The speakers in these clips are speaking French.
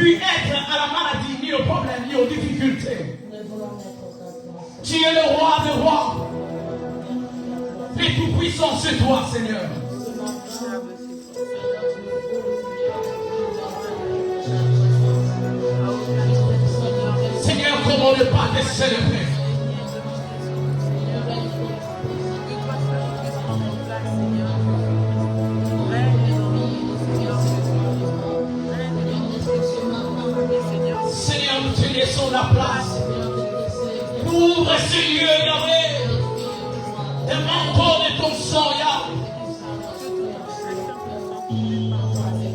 plus être à la maladie, ni au problème, ni aux difficultés. Tu es le roi des rois. Et tout puissant, c'est toi, Seigneur. Seigneur, comment ne pas te célébrer? Seigneur, nous te laissons la place. Ouvre ce lieu, Yahweh. Et manteau de ton sang, Yahweh.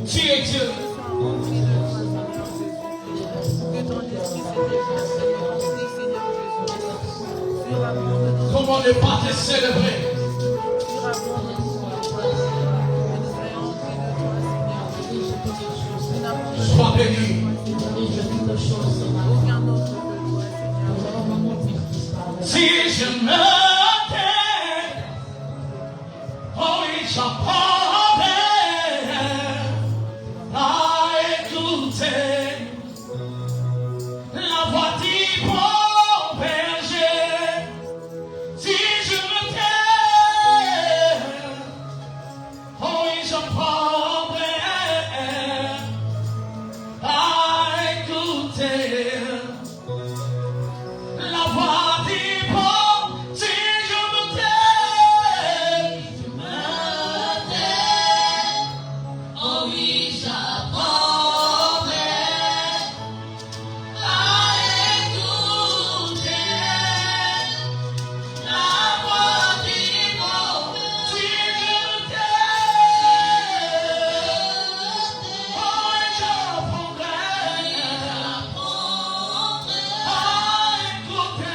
Tu es Dieu. Comment ne pas te célébrer? Sois béni. Si je me tais, oh oui, j'apprendrai à écouter la voix du bon berger. Si je me tais, oh oui, j'apprendrai à écouter la voix du bon. Si je me tais, oh oui, j'apprendrai à écouter la voix du bon. Si je me tais, oh oui, j'apprendrai à écouter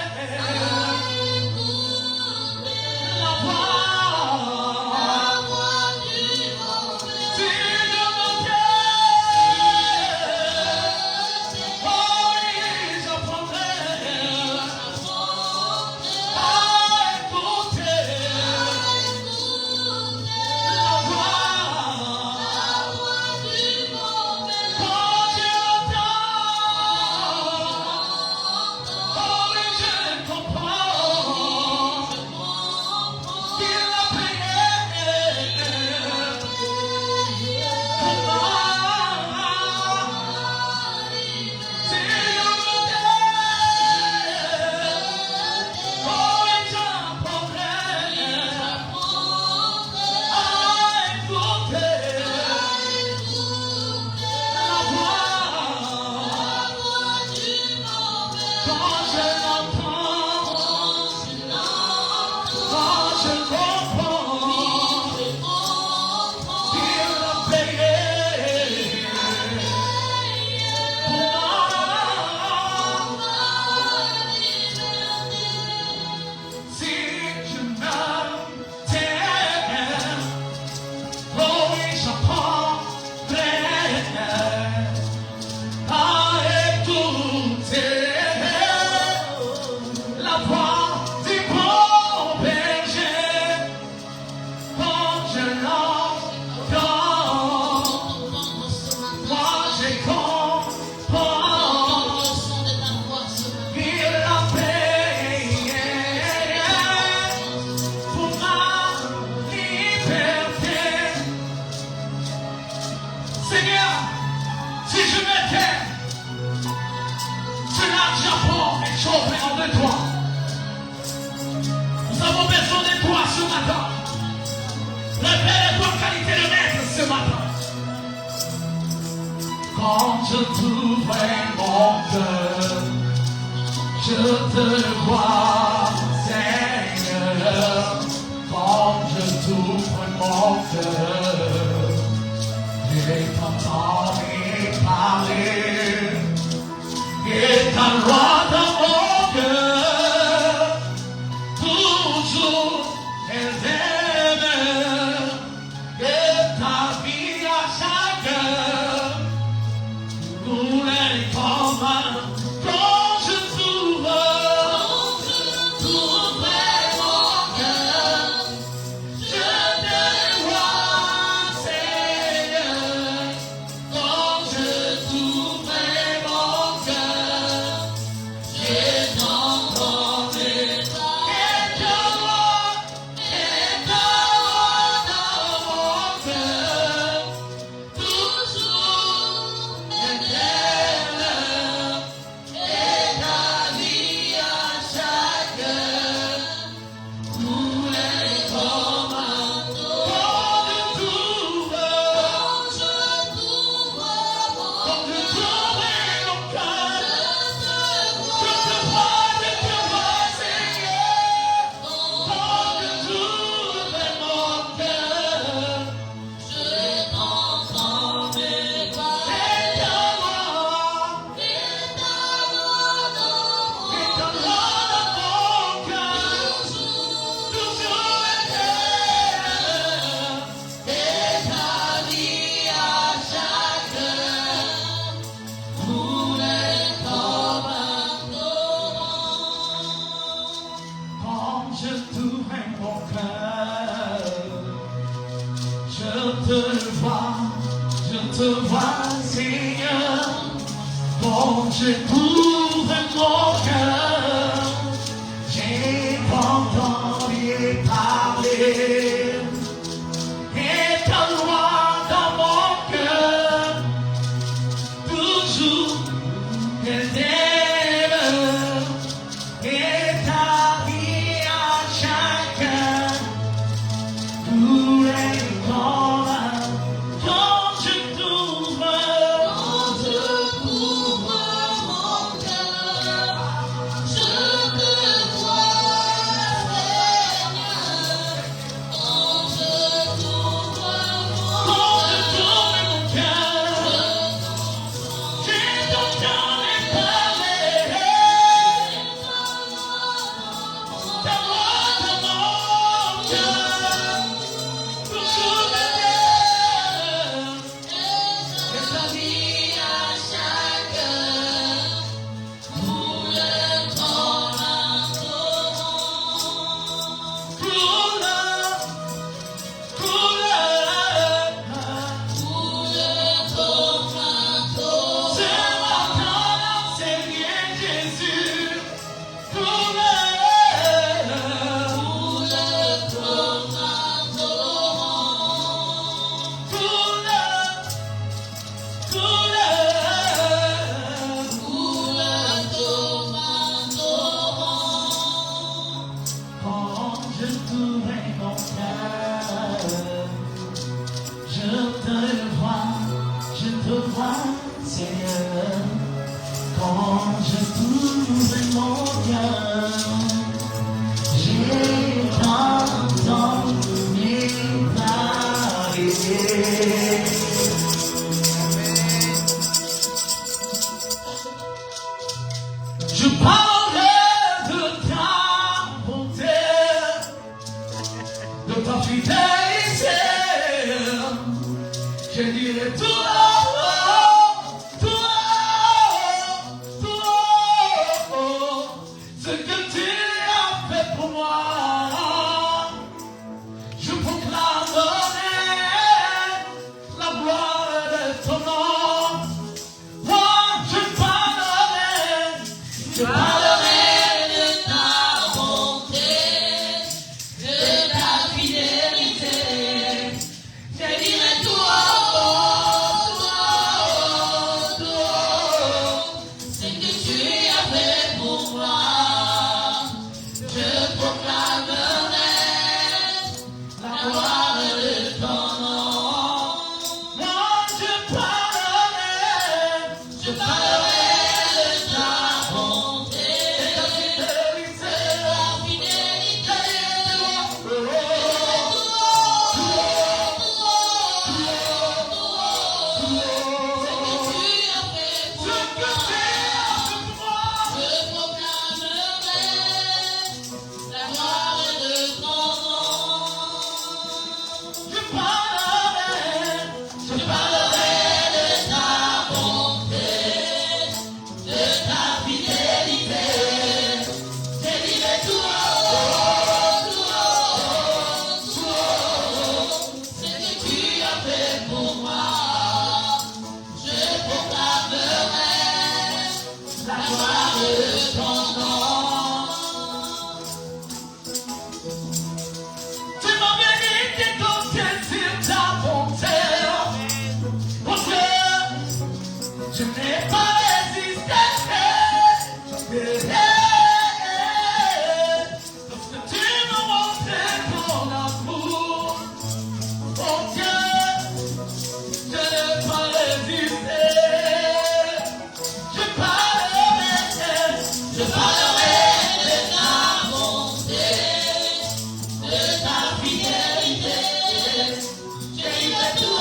la voix du bon. Si je me tais, oh oui, j'apprendrai à écouter la voix du bon. Quand tu entends, oh oui, je comprends qu'il a payé pour moi. Si je me tais, oh oui, j'apprendrai à écouter la voix du bon. Quand je l'entends, quand je comprends qu'il a payé pour moi. Si je me tais, oh oui, j'apprendrai à écouter la voix du bon berger. Quand je l'entends, moi je comprends qu'il a payé pour ma liberté. Seigneur, si je m'étais, cela j'apprends et j'aurai de toi. Nous avons besoin de toi ce matin. Révèle-toi qualité de maître ce matin. Quand je t'ouvrais mon cœur, je te vois, Seigneur. Quand je t'ouvre mon cœur, et t'entends parler, et ta loi dans mon cœur, toujours elle aime, et ta vie à chacun, nous les communs. Quand je t'ouvre mon cœur, je te vois. Quand je t'ouvre mon cœur, j'ai entendu parler. Et ta loi dans mon cœur, toujours elle t'aime. Et ta vie à chacun, tous les temps. Quand je t'ouvre mon cœur, je te vois, Seigneur. Quand je t'ouvre mon cœur, j'ai entendu parler. Ta voix dans mon cœur, toujours me et ta vie à chacun, tout le temps ce matin, Seigneur Jésus, quand je t'ouvre mon cœur, je te vois, Seigneur. Quand je t'ouvre mon cœur, j'ai entendu parler. Je parlerai de ta bonté, de ta fidélité. Je dirai tout ce que tu as fait pour moi. Je proclamerai la gloire de ton nom. Moi, je parlerai de ta bonté, de ta fidélité. Je dirai tout ce que tu as fait pour moi. Je proclamerai la gloire de ton nom. Moi, je parlerai de ta bonté, de ta fidélité, je n'ai pas résisté. Parce que tu m'as montré ton amour. Oh Dieu, je n'ai pas résisté. Je parlerai de ta bonté, de ta fidélité. Je dirai tout.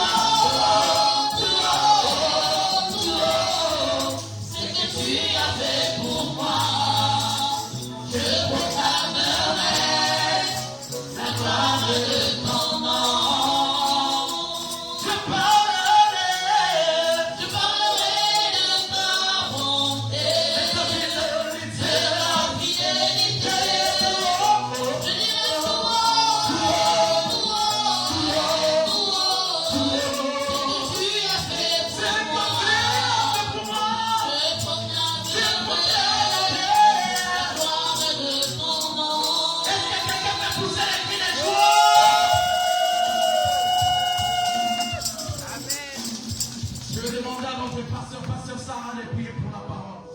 de pasteur Sarah de prier pour la parole.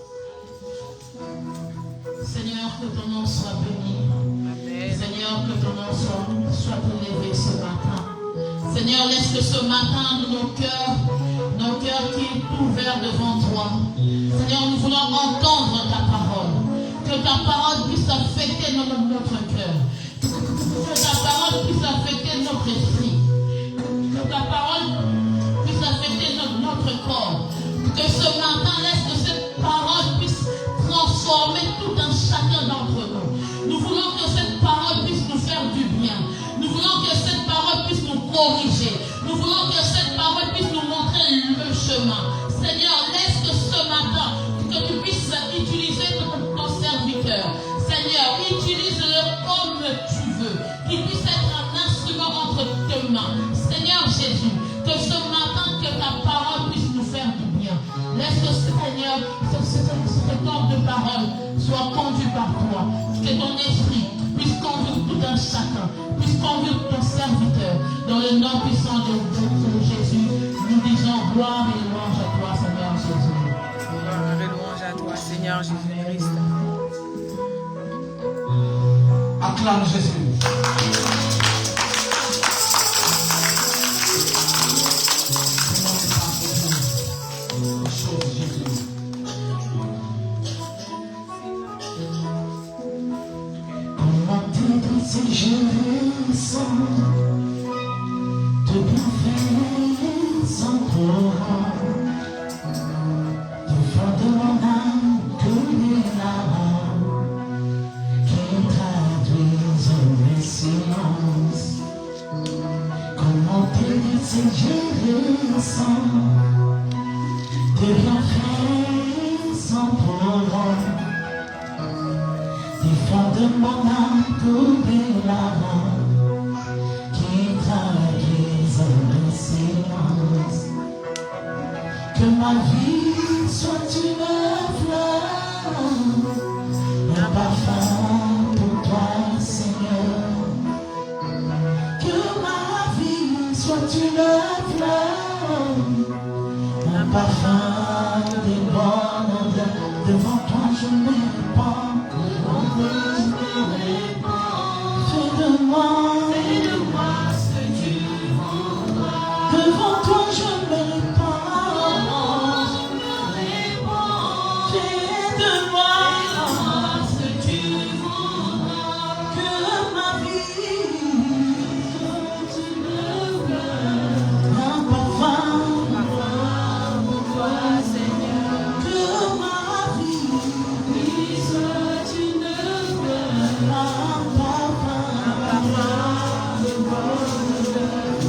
Seigneur, que ton nom soit béni. Amen. Seigneur, que ton nom soit élevé ce matin. Seigneur, laisse que ce matin, nos cœurs qui sont ouverts devant toi. Seigneur, nous voulons entendre ta parole. Que ta parole puisse affecter notre cœur. Que ta parole puisse affecter notre esprit. Que ta parole puisse affecter notre corps. Que ce matin, laisse que cette parole puisse transformer tout un chacun d'entre nous. Nous voulons que cette parole puisse nous faire du bien. Nous voulons que cette parole puisse nous corriger. Nous voulons que cette parole puisse nous montrer le chemin. Seigneur, laisse que ce matin, que tu puisses utiliser ton serviteur. Seigneur, utilise-le comme tu veux. Qu'il puisse être un instrument entre tes mains. Seigneur Jésus, que ce matin, que ta parole puisse nous faire du bien. Laisse que, Seigneur, ce temps de parole soit conduit par toi. Que ton esprit puisse conduire tout un chacun, puisse conduire ton serviteur. Dans le nom puissant de Jésus, nous disons gloire et louange à toi, Seigneur Jésus. Gloire et louange à toi, Seigneur Jésus-Christ. Acclame Jésus. Si je ressens de bienfaits sans toi, du fond de mon âme coule les larmes qui traduisent mes silences. Comment te dire si je ressens de bienfaits sans toi? Du fond de mon âme coule des larmes qui traduisent le silence. Que ma vie soit une fleur, un parfum pour toi, Seigneur. Que ma vie soit une fleur, un parfum des bonnes odeurs. Devant toi je me répands. Fais de moi ce que tu voudras. Devant toi je me répands. Fais de moi ce que tu voudras. Que ma vie un parfum pour toi, Seigneur. Que ma vie soit une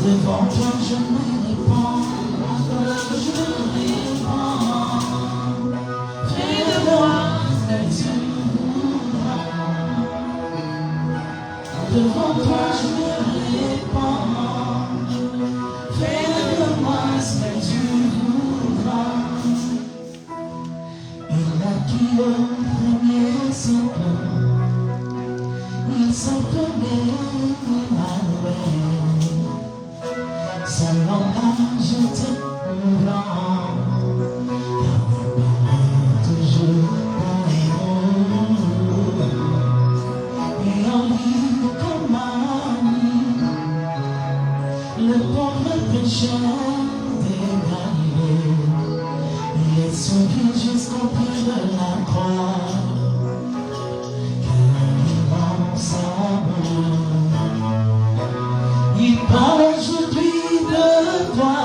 devant toi je me répands, je me répands. Fais de moi ce que tu voudras. Devant toi je me répands. Fais de moi ce que tu voudras. Il a qui le premier simple. Il s'appelait Emmanuel. Son langage était blanc. Toujours bon et en lui comme ami, le pauvre pécheur dégagé. Il est suivi jusqu'au pied de la croix. Il parle aujourd'hui de toi,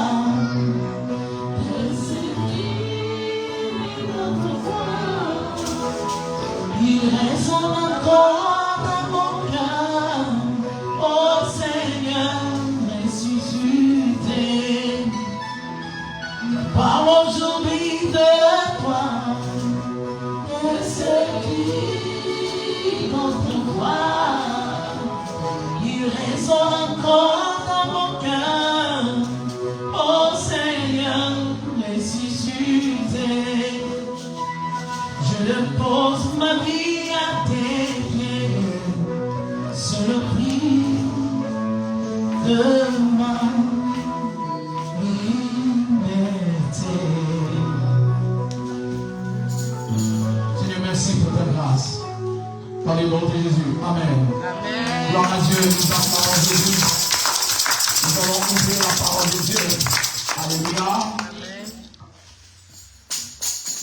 de ce qui notre foi. Il résonne encore dans mon cœur, ô Seigneur ressuscité. Il parle aujourd'hui de toi, de ce qui notre foi. Il résonne encore dans mon cœur, ô Seigneur ressuscité. Je pose ma vie à tes pieds, sur le prix de ma liberté. merci pour ta grâce. Dans le nom de Jésus. Amen. Amen. Gloire à Dieu, nous acclamons Jésus. Nous allons ouvrir la parole de Dieu. Alléluia. Amen.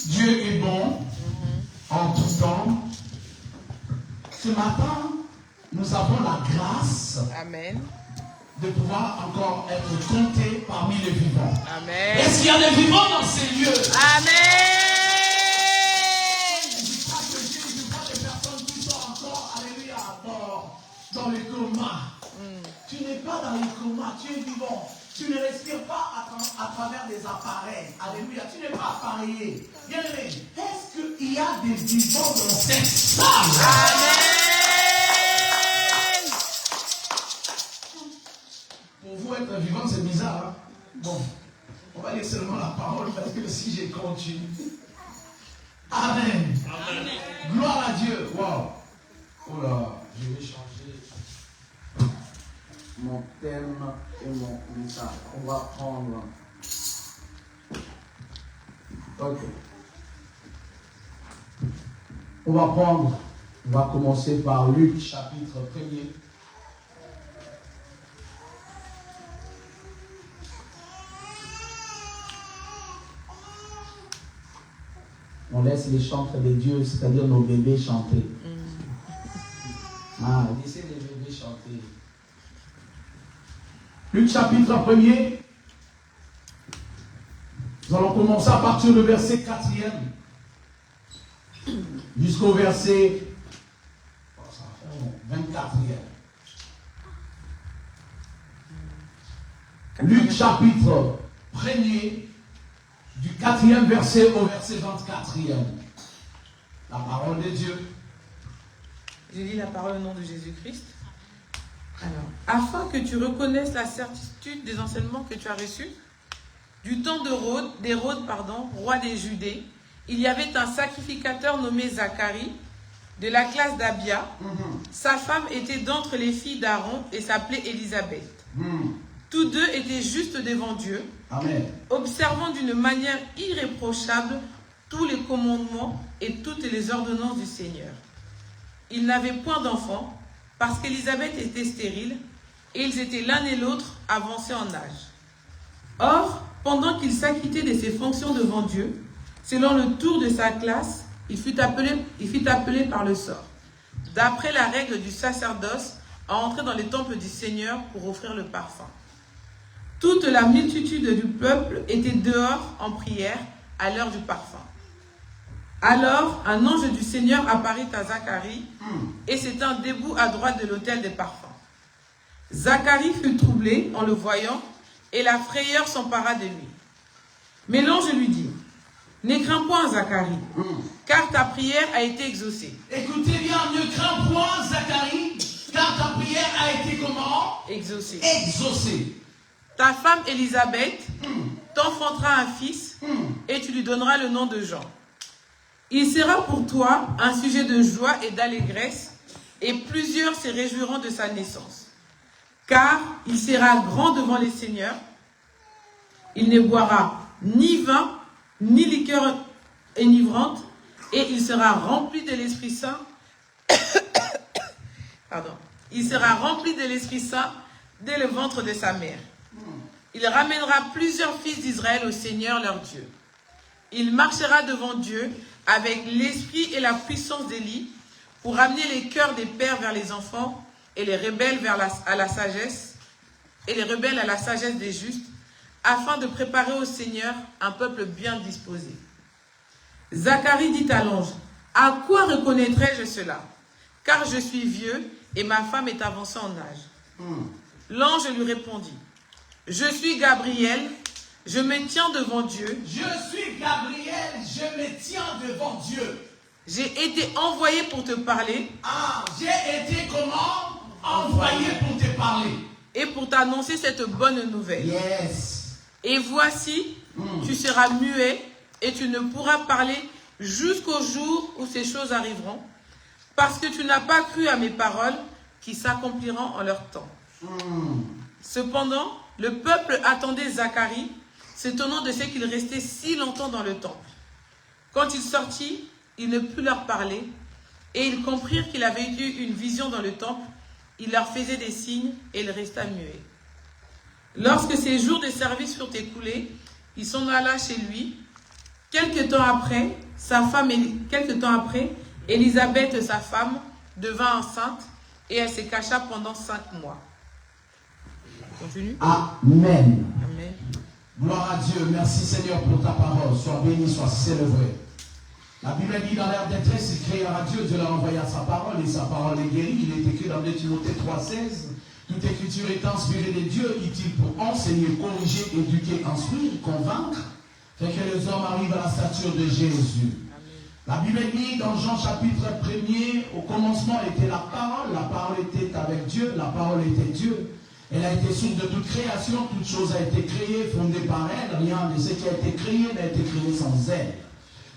Dieu est bon en tout temps. Ce matin, nous avons la grâce Amen. de pouvoir encore être comptés parmi les vivants. Amen. Est-ce qu'il y a des vivants dans ces lieux? Amen. Je vois des personnes qui sont encore, alléluia, dans le coma. Tu n'es pas dans le coma, tu es vivant. Tu ne respires pas à travers des appareils. Alléluia, tu n'es pas appareillé. Bien-aimé, est-ce qu'il y a des vivants dans cette salle? Amen. Pour vous, être vivant, c'est bizarre. Hein? Bon, on va lire seulement la parole parce que si je continue. Amen. Amen. Gloire à Dieu. Wow. Oh là, je vais changer mon thème et mon message. On va prendre. Ok. On va commencer par Luc, chapitre 1er. On laisse les chantres des dieux, c'est-à-dire nos bébés chanter. Ah, laissez les bébés chanter. Luc chapitre 1er. Nous allons commencer à partir du verset 4e jusqu'au verset 24e. Luc chapitre 1er. Du 4e verset au verset 24e. La parole de Dieu. Je lis la parole au nom de Jésus-Christ. Alors, afin que tu reconnaisses la certitude des enseignements que tu as reçus, du temps d'Hérode, roi des Judées, il y avait un sacrificateur nommé Zacharie, de la classe d'Abia. Sa femme était d'entre les filles d'Aaron et s'appelait Élisabeth. Tous deux étaient justes devant Dieu, Amen. Observant d'une manière irréprochable tous les commandements et toutes les ordonnances du Seigneur. Ils n'avaient point d'enfants, parce qu'Élisabeth était stérile, et ils étaient l'un et l'autre avancés en âge. Or, pendant qu'il s'acquittait de ses fonctions devant Dieu, selon le tour de sa classe, il fut appelé par le sort, d'après la règle du sacerdoce, à entrer dans les temples du Seigneur pour offrir le parfum. Toute la multitude du peuple était dehors en prière à l'heure du parfum. Alors, un ange du Seigneur apparut à Zacharie et s'étint debout à droite de l'autel des parfums. Zacharie fut troublé en le voyant et la frayeur s'empara de lui. Mais l'ange lui dit, « Ne crains point, Zacharie, car ta prière a été exaucée. » Écoutez bien, ne crains point, Zacharie, car ta prière a été comment? Exaucée. Exaucée. Ta femme Élisabeth t'enfantera un fils et tu lui donneras le nom de Jean. Il sera pour toi un sujet de joie et d'allégresse et plusieurs se réjouiront de sa naissance. Car il sera grand devant les seigneurs. Il ne boira ni vin ni liqueur enivrante et il sera rempli de l'Esprit Saint. Pardon. Il sera rempli de l'Esprit Saint dès le ventre de sa mère. Il ramènera plusieurs fils d'Israël au Seigneur leur Dieu. Il marchera devant Dieu avec l'esprit et la puissance d'Élie pour amener les cœurs des pères vers les enfants et les rebelles à la sagesse des justes, afin de préparer au Seigneur un peuple bien disposé. Zacharie dit à l'ange, « À quoi reconnaîtrai-je cela? Car je suis vieux et ma femme est avancée en âge. » L'ange lui répondit, « Je suis Gabriel, je me tiens devant Dieu. » Je suis Gabriel, je me tiens devant Dieu. J'ai été envoyé pour te parler. Ah, j'ai été comment? Envoyé pour te parler. Et pour t'annoncer cette bonne nouvelle. Yes. Et voici, tu seras muet et tu ne pourras parler jusqu'au jour où ces choses arriveront, parce que tu n'as pas cru à mes paroles qui s'accompliront en leur temps. Cependant, le peuple attendait Zacharie, s'étonnant de ce qu'il restait si longtemps dans le temple. Quand il sortit, il ne put leur parler, et ils comprirent qu'il avait eu une vision dans le temple. Il leur faisait des signes, et il resta muet. Lorsque ses jours de service furent écoulés, il s'en alla chez lui. Quelque temps après, Élisabeth, sa femme, devint enceinte, et elle se cacha pendant 5 mois. Continue. Amen. Amen. Gloire à Dieu. Merci Seigneur pour ta parole. Sois béni, sois célébré. La Bible dit dans l'air détresse, il créera Dieu, Dieu l'a envoyé à sa parole et sa parole est guérie. Il est écrit dans 2 Timothée 3,16. Toute écriture est inspirée de Dieu, utile pour enseigner, corriger, éduquer, instruire, convaincre, fait que les hommes arrivent à la stature de Jésus. La Bible dit dans Jean chapitre 1er, au commencement était la parole était avec Dieu, la parole était Dieu. Elle a été source de toute création, toute chose a été créée, fondée par elle, rien de ce qui a été créé n'a été créé sans elle.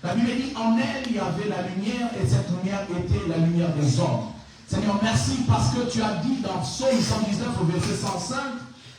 La Bible dit, en elle, il y avait la lumière, et cette lumière était la lumière des hommes. Seigneur, merci parce que tu as dit dans Psaume 119 au verset 105,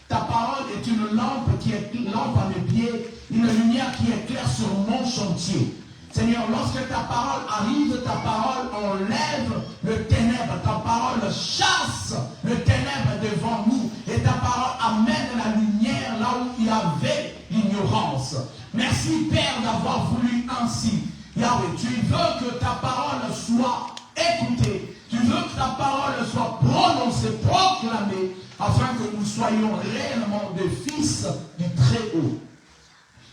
ta parole est une lampe qui est lampe à mes pieds, une lumière qui éclaire sur mon chantier. Seigneur, lorsque ta parole arrive, ta parole enlève le ténèbre, ta parole chasse le ténèbre devant nous, et ta parole amène la lumière là où il y avait l'ignorance. Merci Père d'avoir voulu ainsi. Yahweh, tu veux que ta parole soit écoutée, tu veux que ta parole soit prononcée, proclamée, afin que nous soyons réellement des fils du Très-Haut.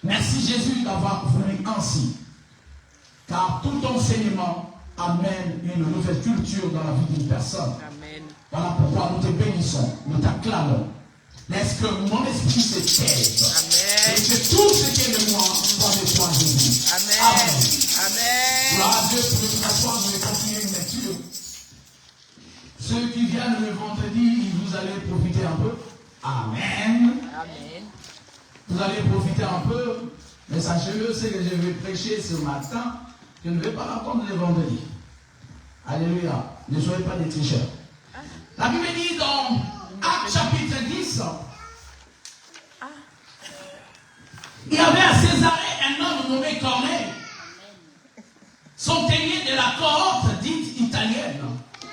Merci Jésus d'avoir voulu ainsi. Car tout enseignement amène une nouvelle culture dans la vie d'une personne. Amen. Voilà pourquoi nous te bénissons, nous t'acclamons. Laisse que mon esprit se taise. Et que tout ce qui est de moi soit de toi, Jésus. Amen. Amen. Amen. Gloire à Dieu pour une façon de continuer une lecture. Ceux qui viennent le vendredi, vous allez profiter un peu. Amen. Amen. Vous allez profiter un peu. Mais sachez-le, c'est que je vais prêcher ce matin. Je ne vais pas raconter le vendredi. Alléluia. Ne soyez pas des tricheurs. La Bible dit dans Actes chapitre 10, il y avait à Césarée un homme nommé Corneille, centenier de la cohorte dite italienne.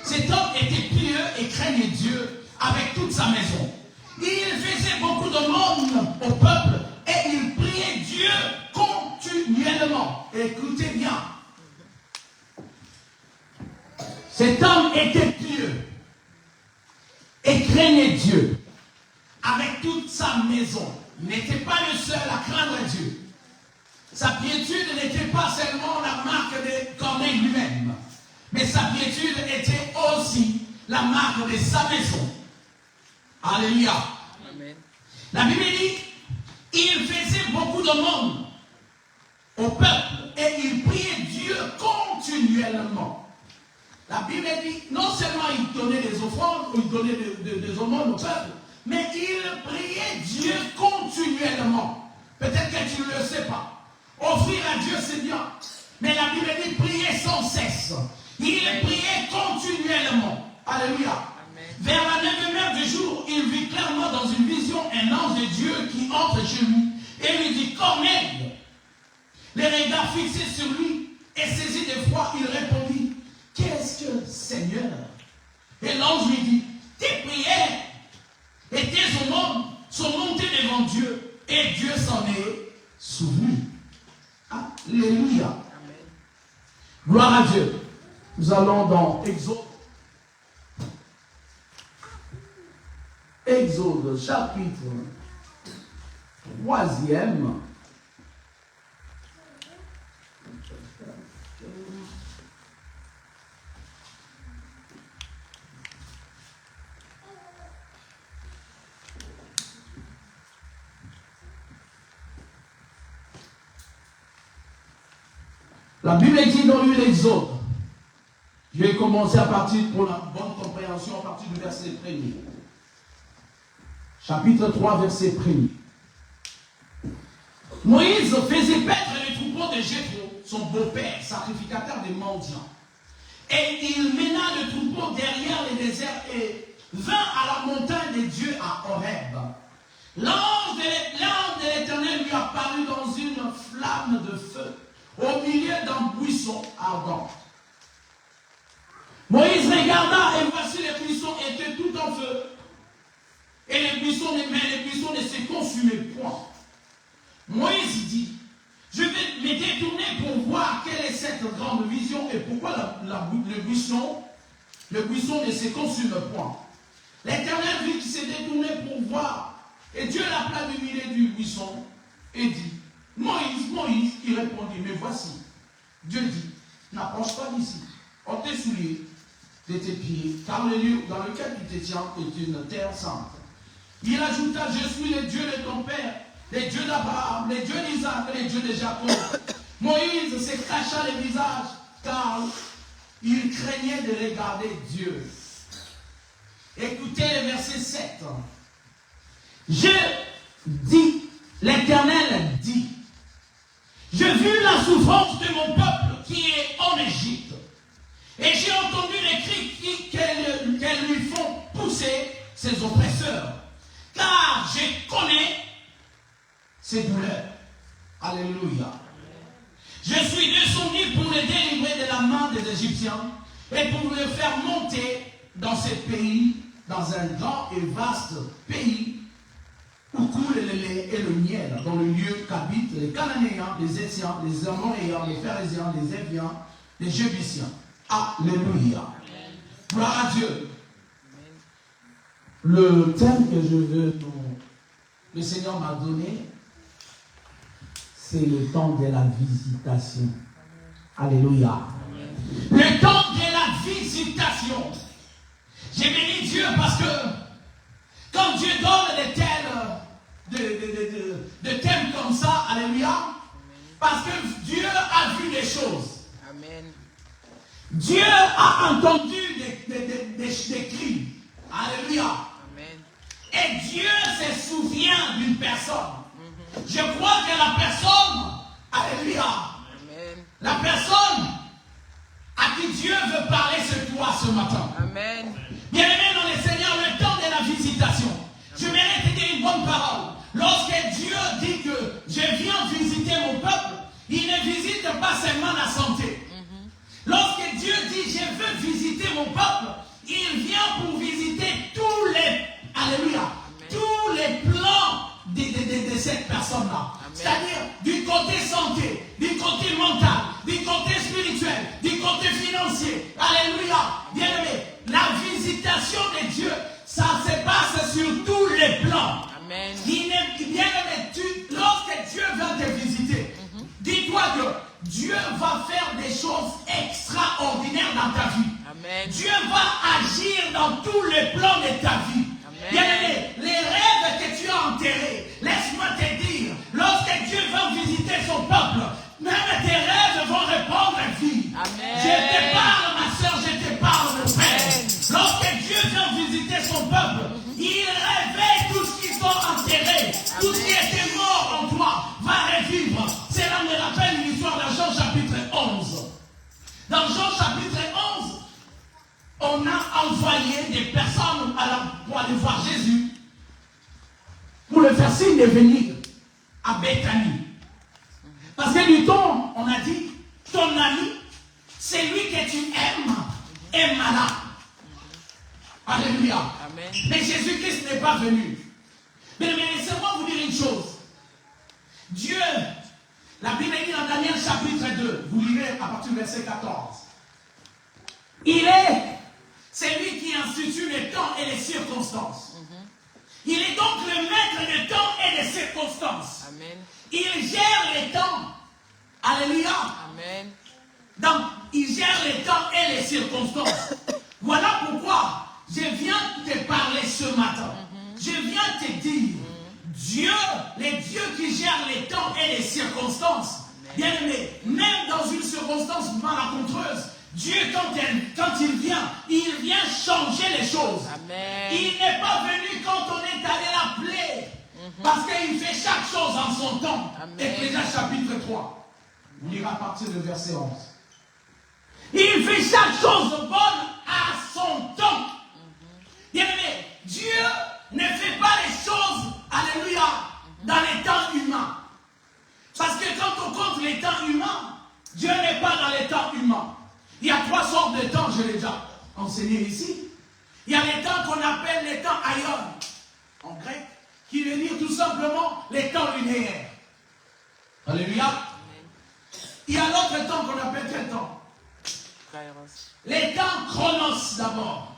Cet homme était pieux et craignait Dieu avec toute sa maison. Il faisait beaucoup de monde au peuple et il priait Dieu continuellement. Écoutez bien. Cet homme était pieux et craignait Dieu avec toute sa maison. Il n'était pas le seul à craindre Dieu. Sa piétude n'était pas seulement la marque de Corneille lui-même, mais sa piétude était aussi la marque de sa maison. Alléluia. Amen. La Bible dit, il faisait beaucoup de monde au peuple et il priait Dieu continuellement. La Bible dit, non seulement il donnait des offrandes, il donnait des aumônes au peuple, mais il priait Dieu continuellement. Peut-être que tu ne le sais pas. Offrir à Dieu, c'est bien. Mais la Bible dit, prier sans cesse. Il priait continuellement. Alléluia. Amen. Vers la 9e heure du jour, il vit clairement dans une vision un ange de Dieu qui entre chez lui et lui dit, Corneille. Les regards fixés sur lui et saisi d'effroi, il répondit, qu'est-ce que Seigneur? Et l'ange lui dit, tes prières et tes aumônes sont montées devant Dieu et Dieu s'en est souvenu. Alléluia. Amen. Gloire à Dieu. Nous allons dans Exode chapitre 3e. La Bible dit dans l'Exode, je vais commencer à partir pour la bonne compréhension à partir du verset 1er. Chapitre 3, verset 1er. Moïse faisait paître les troupeaux de Jéthro, son beau-père, sacrificateur des mendiants. Et il mena le troupeau derrière le désert et vint à la montagne de Dieu à Horeb. L'ange de l'Éternel lui apparut dans une flamme de feu au milieu d'un buisson. ardente. Moïse regarda et voici les buissons étaient tout en feu. Et les buissons ne se consumaient point. Moïse dit, je vais me détourner pour voir quelle est cette grande vision et pourquoi le buisson ne se consume point. L'Éternel vit qu'il s'est détourné pour voir. Et Dieu l'appela du milieu du buisson et dit, Moïse, Moïse, il répondit, mais voici. Dieu dit, n'approche pas d'ici. Ôte tes souliers de tes pieds, car le lieu dans lequel tu te tiens est une terre sainte. Il ajouta, je suis le Dieu de ton père, le Dieu d'Abraham, le Dieu d'Isaac et le Dieu de Jacob. Moïse se cacha le visage, car il craignait de regarder Dieu. Écoutez le verset 7. Je dis, l'Éternel dit, je vis la souffrance de mon peuple qui est en Égypte, et j'ai entendu les cris qu'elles lui font pousser ses oppresseurs, car je connais ses douleurs. Alléluia. Je suis descendu pour le délivrer de la main des Égyptiens et pour le faire monter dans ce pays, dans un grand et vaste pays où coule le lait et le miel, dans le lieu qu'habitent les Cananéens, les Étiens, les Amoréens, les Phérésiens, les Éviens, les Jébusiens. Alléluia. Gloire à Dieu. Le thème que le Seigneur m'a donné, c'est le temps de la visitation. Alléluia. Le temps de la visitation. J'ai béni Dieu parce que quand Dieu donne des thèmes comme ça, alléluia, parce que Dieu a vu des choses. Amen. Dieu a entendu des cris. Alléluia. Amen. Et Dieu se souvient d'une personne. Je crois que la personne, alléluia, Amen. la personne à qui Dieu veut parler, c'est toi ce matin. Amen. Bien-aimé dans le Seigneur, le temps de la visitation. Je mérite de dire une bonne parole. Lorsque Dieu dit que je viens visiter mon peuple, il ne visite pas seulement la santé. Lorsque Dieu dit je veux visiter mon peuple, il vient pour visiter tous les, alléluia, tous les plans de cette personne-là. C'est-à-dire du côté santé, du côté mental, du côté spirituel, du côté financier. Alléluia. Bien-aimé, la visitation de Dieu, ça se passe sur tous les plans. Amen. Bien-aimé, lorsque Dieu vient te visiter, dis-toi que Dieu va faire des choses extraordinaires dans ta vie. Amen. Dieu va agir dans tous les plans de ta vie. Bien-aimé, les rêves que tu as enterrés, laisse-moi te dire, lorsque Dieu va visiter son peuple, même tes rêves vont répondre à vie. Amen. Je te parle, ma soeur, je te parle, mon frère. Lorsque Dieu vient visiter son peuple, il réveille tout ce qu'ils ont enterré, tout ce qui était mort en toi va revivre. Cela me rappelle l'histoire de Jean chapitre 11. Dans Jean chapitre 11, on a envoyé des personnes pour aller voir Jésus, pour le faire signe de venir à Béthanie. Parce que du temps, on a dit, ton ami, celui que tu aimes, est malade. Alléluia. Amen. Mais Jésus-Christ n'est pas venu. Mais laissez-moi vous dire une chose. Dieu, la Bible dit dans Daniel chapitre 2, vous lirez à partir du verset 14. Il est celui qui institue les temps et les circonstances. Il est donc le maître des temps et des circonstances. Amen. Il gère les temps. Alléluia. Amen. Donc, il gère les temps et les circonstances. Voilà pourquoi je viens te parler ce matin. Je viens te dire, Dieu, les dieux qui gèrent les temps et les circonstances. Bien aimé, même dans une circonstance malencontreuse, Dieu, quand il vient changer les choses. Amen. Il n'est pas venu quand on est allé l'appeler. Parce qu'il fait chaque chose en son temps. Ecclésiaste chapitre 3. On lira à partir du verset 11. Il fait chaque chose bonne à son temps. Bien-aimé, Dieu ne fait pas les choses, alléluia, dans les temps humains. Parce que quand on compte les temps humains, Dieu n'est pas dans les temps humains. je l'ai déjà enseigné ici. Il y a les temps qu'on appelle les temps aion, en grec, qui veut dire tout simplement les temps linéaires. Alléluia. Il y a l'autre temps qu'on appelle quel temps? Les temps chronos d'abord.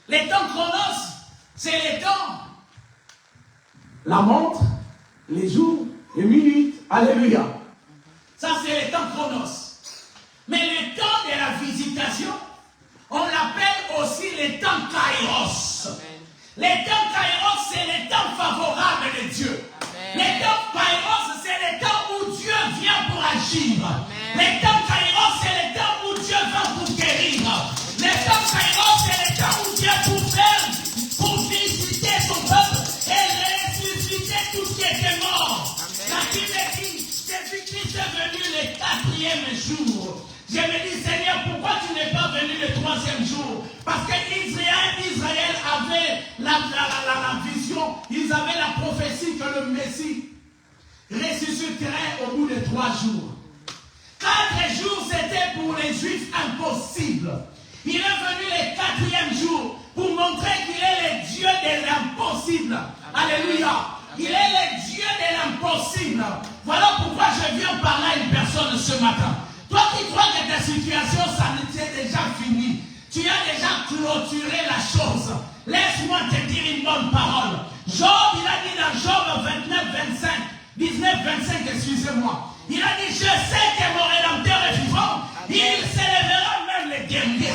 Les temps chronos, c'est les temps, la montre, les jours, les minutes. Alléluia. Ça, c'est les temps chronos. Mais le temps de la visitation, on l'appelle aussi les temps kairos. Les temps kairos, c'est les temps favorables de Dieu. Les temps kairos, c'est les temps où Dieu vient pour agir. Les temps kairos, c'est les temps où Dieu vient pour guérir. Les temps kairos, c'est les temps où Dieu pour faire, pour visiter son peuple et ressusciter tout ce qui était mort. La Bible dit, Jésus-Christ est venu le 4e jour. Je me dis, Seigneur, pourquoi tu n'es pas venu le 3e jour? Parce que Israël avait la vision, ils avaient la prophétie que le Messie ressusciterait au bout de 3 jours. 4 jours, c'était pour les Juifs impossible. Il est venu le 4e jour pour montrer qu'il est le Dieu de l'impossible. Alléluia. Il est le Dieu de l'impossible. Voilà pourquoi je viens parler à une personne ce matin. Toi qui crois que ta situation, ça n'était déjà fini. Tu as déjà clôturé la chose. Laisse-moi te dire une bonne parole. Job, il a dit dans Job 19-25, excusez-moi. Il a dit, je sais que mon Rédempteur est vivant. Il s'élèvera même le dernier.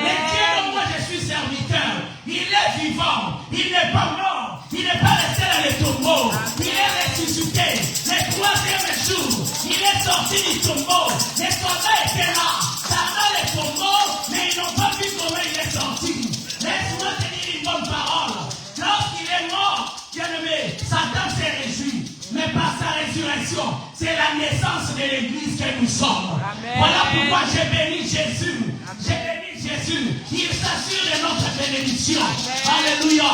Le Dieu dont moi je suis serviteur, il est vivant. Il n'est pas mort. Il n'est pas resté dans les tombeaux. Il est ressuscité. Le 3e jour, il est sorti du tombeau. Les soldats étaient là. Pendant les tombeaux, mais ils n'ont pas vu comment il est sorti. Laisse-moi te dire une bonne parole. Lorsqu'il est mort, bien-aimé, Satan s'est réjoui. Mais par sa résurrection, c'est la naissance de l'église que nous sommes. Amen. Voilà pourquoi j'ai béni Jésus. J'ai béni Jésus. Il s'assure de notre bénédiction. Amen. Alléluia.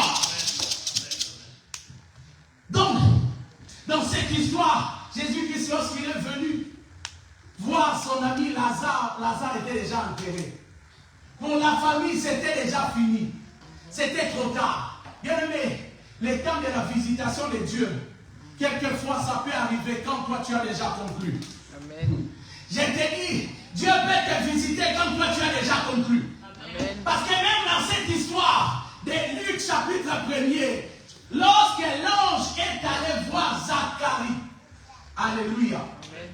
Donc, dans cette histoire, Jésus-Christ, lorsqu'il est venu voir son ami Lazare, Lazare était déjà enterré. Pour la famille, c'était déjà fini. C'était trop tard. Bien aimé, le temps de la visitation de Dieu, quelquefois ça peut arriver quand toi tu as déjà conclu. Amen. Je te dis, Dieu peut te visiter quand toi tu as déjà conclu. Amen. Parce que même dans cette histoire de Luc chapitre 1er, lorsque l'ange est allé voir Zacharie, alléluia. Amen.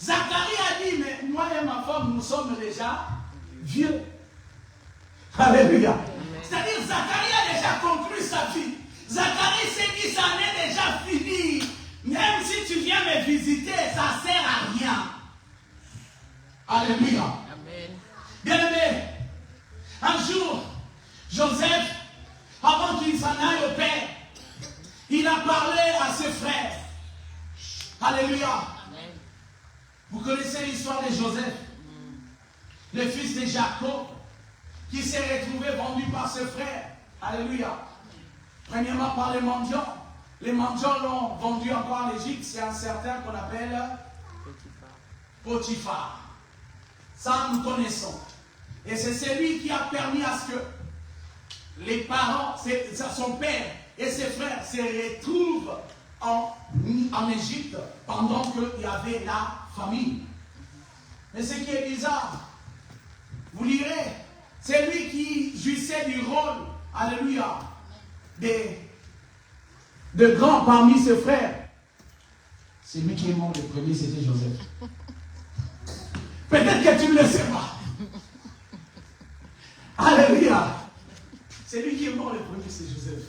Zacharie a dit, mais moi et ma femme, nous sommes déjà vieux. Alléluia. C'est-à-dire, Zacharie a déjà conclu sa vie. Zacharie s'est dit, ça n'est déjà fini. Même si tu viens me visiter, ça ne sert à rien. Alléluia. Amen. Bien-aimé, un jour, Joseph, avant qu'il s'en aille au Père, il a parlé à ses frères. Alléluia. Amen. Vous connaissez l'histoire de Joseph, le fils de Jacob, qui s'est retrouvé vendu par ses frères. Alléluia. Premièrement par les mendiants. Les mendiants l'ont vendu encore en Égypte. C'est un certain qu'on appelle Potiphar. Ça, nous connaissons. Et c'est celui qui a permis à ce que les parents, son père et ses frères se retrouvent en Égypte pendant qu'il y avait la famine. Mais ce qui est bizarre, vous lirez, c'est lui qui jouissait du rôle, alléluia, de grand parmi ses frères. C'est lui qui est mort le premier, c'était Joseph. Peut-être que tu ne le sais pas. Alléluia. C'est lui qui est mort le premier, c'est Joseph.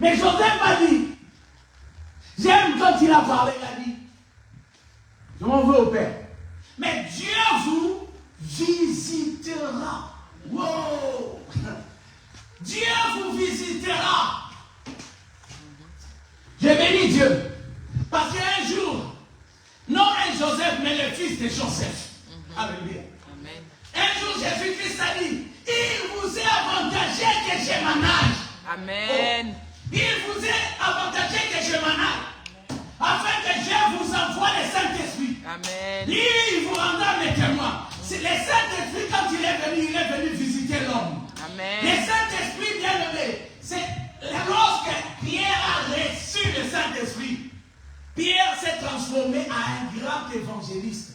Mais Joseph a dit, j'aime quand il a parlé, il a dit, je m'en veux au Père. Mais Dieu vous visitera. Wow! Dieu vous visitera. J'ai béni Dieu. Parce qu'un jour, non un Joseph, mais le fils de Joseph. Alléluia. Amen. Un jour, Jésus-Christ a dit, il vous est avantagé que je m'en aille. Amen. Oh. Il vous est avantagé que je m'en aille. Afin que Dieu vous envoie le Saint-Esprit. Amen. Il vous rendra mes témoins. Le Saint-Esprit, quand il est venu visiter l'homme. Amen. Le Saint-Esprit, bien aimé, c'est lorsque Pierre a reçu le Saint-Esprit, Pierre s'est transformé en un grand évangéliste.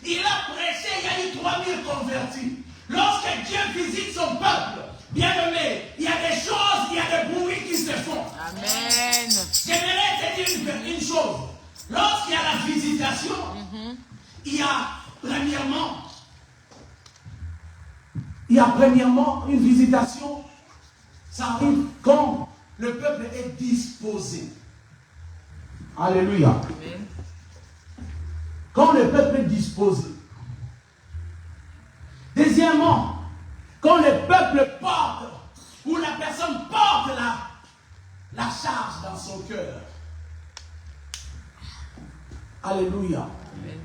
Il a prêché, il y a eu 3000 convertis. Lorsque Dieu visite son peuple, bien aimé, il y a des choses, il y a des bruits qui se font. Amen. J'aimerais te dire une chose. Lorsqu'il y a la visitation, il y a premièrement une visitation. Ça arrive quand le peuple est disposé. Alléluia. Amen. Quand le peuple est disposé. Deuxièmement, quand le peuple porte, ou la personne porte la charge dans son cœur. Alléluia. Amen.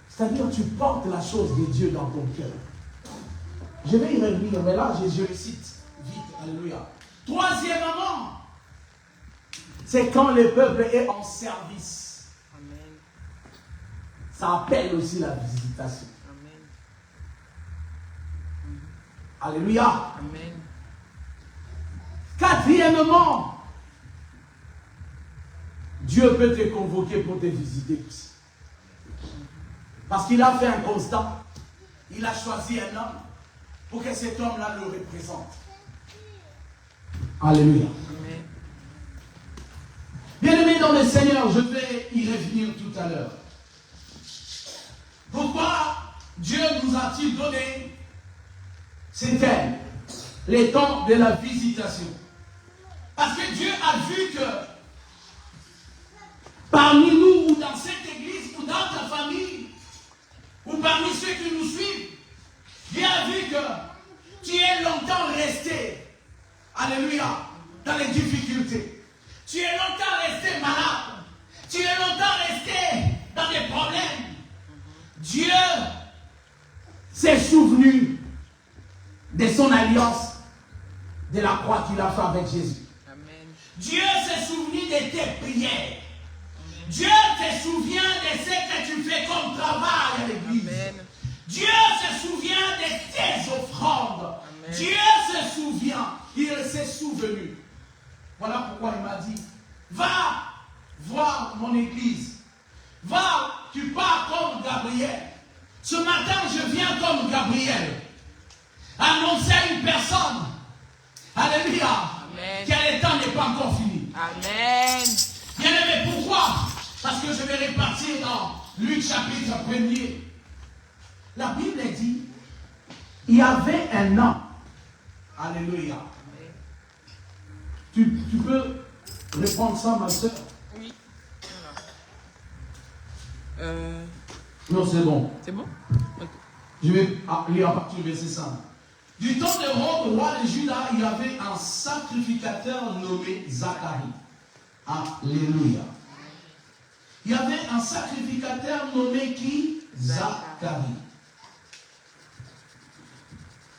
C'est-à-dire, tu portes la chose de Dieu dans ton cœur. Je vais y revenir, mais là, je le cite vite. Alléluia. Troisièmement, c'est quand le peuple est en service. Amen. Ça appelle aussi la visitation. Amen. Alléluia. Amen. Quatrièmement, Dieu peut te convoquer pour te visiter. Parce qu'il a fait un constat. Il a choisi un homme pour que cet homme-là le représente. Alléluia. Amen. Bien-aimés dans le Seigneur, je vais y revenir tout à l'heure. Pourquoi Dieu nous a-t-il donné ces thèmes, les temps de la visitation? Parce que Dieu a vu que parmi nous, ou dans cette église, ou dans ta famille, ou parmi ceux qui nous suivent, Dieu a vu que tu es longtemps resté, alléluia, dans les difficultés. Tu es longtemps resté malade. Tu es longtemps resté dans des problèmes. Dieu s'est souvenu de son alliance, de la croix qu'il a fait avec Jésus. Amen. Dieu s'est souvenu de tes prières. Dieu se souvient de ce que tu fais comme travail à l'église. Amen. Dieu se souvient de tes offrandes. Amen. Dieu se souvient. Il s'est souvenu. Voilà pourquoi il m'a dit, va voir mon église. Va, tu pars comme Gabriel. Ce matin, je viens comme Gabriel. Annoncer à une personne. Alléluia. Amen. Que le temps n'est pas encore fini. Amen. Bien aimé, pourquoi? Parce que je vais repartir dans Luc chapitre 1er. La Bible dit, il y avait un homme. Alléluia. Tu peux répondre ça, ma soeur? Oui. Non, c'est bon. C'est bon? Ok. Je vais lire à partir du verset 5. Du temps de Rome, roi de Juda, il y avait un sacrificateur nommé Zacharie. Alléluia. Il y avait un sacrificateur nommé qui? Zacharie.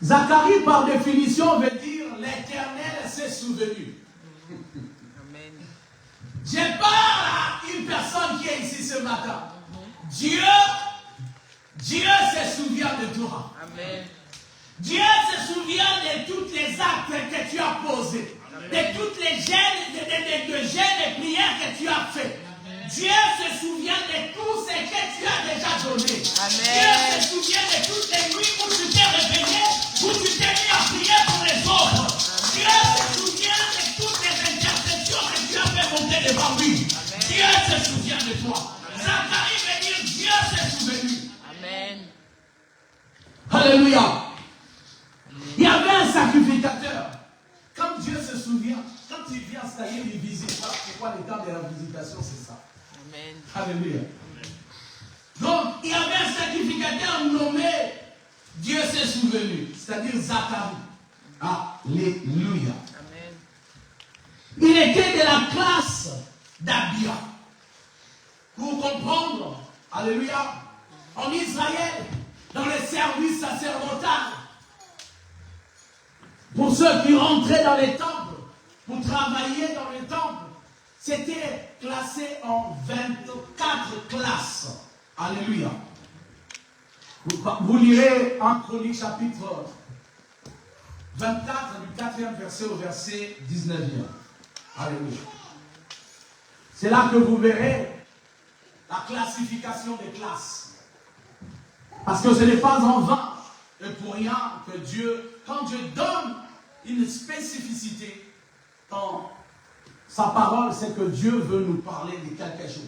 Zacharie, par définition, veut dire l'Éternel s'est souvenu. Amen. Je parle à une personne qui est ici ce matin. Dieu se souvient de toi. Amen. Dieu se souvient de tous les actes que tu as posés, de toutes les gênes, de gênes et prières que tu as fait. Dieu se souvient de tout ce que tu as déjà donné. Amen. Dieu se souvient de toutes les nuits où tu t'es réveillé, où tu t'es mis à prier pour les autres. Dieu se souvient de toutes les intercessions que tu as fait monter devant lui. Dieu se souvient de toi. Zacharie veut dire Dieu s'est souvenu. Amen. Alléluia. Il y avait un sacrificateur. Quand Dieu se souvient, quand il vient, c'est-à-dire il visite. Voilà pourquoi le temps de la visitation, c'est ça. Amen. Alléluia. Donc, il y avait un sacrificateur nommé Dieu s'est souvenu, c'est-à-dire Zacharie. Alléluia. Amen. Il était de la classe d'Abia. Pour comprendre, alléluia, en Israël, dans le service sacerdotal, pour ceux qui rentraient dans les temples, pour travailler dans les temples, c'était classé en 24 classes. Alléluia. Vous lirez en Chronique chapitre 24 du 4e verset au verset 19e. Alléluia. C'est là que vous verrez la classification des classes. Parce que ce n'est pas en vain et pour rien que Dieu, quand Dieu donne une spécificité dans sa parole, c'est que Dieu veut nous parler de quelque chose.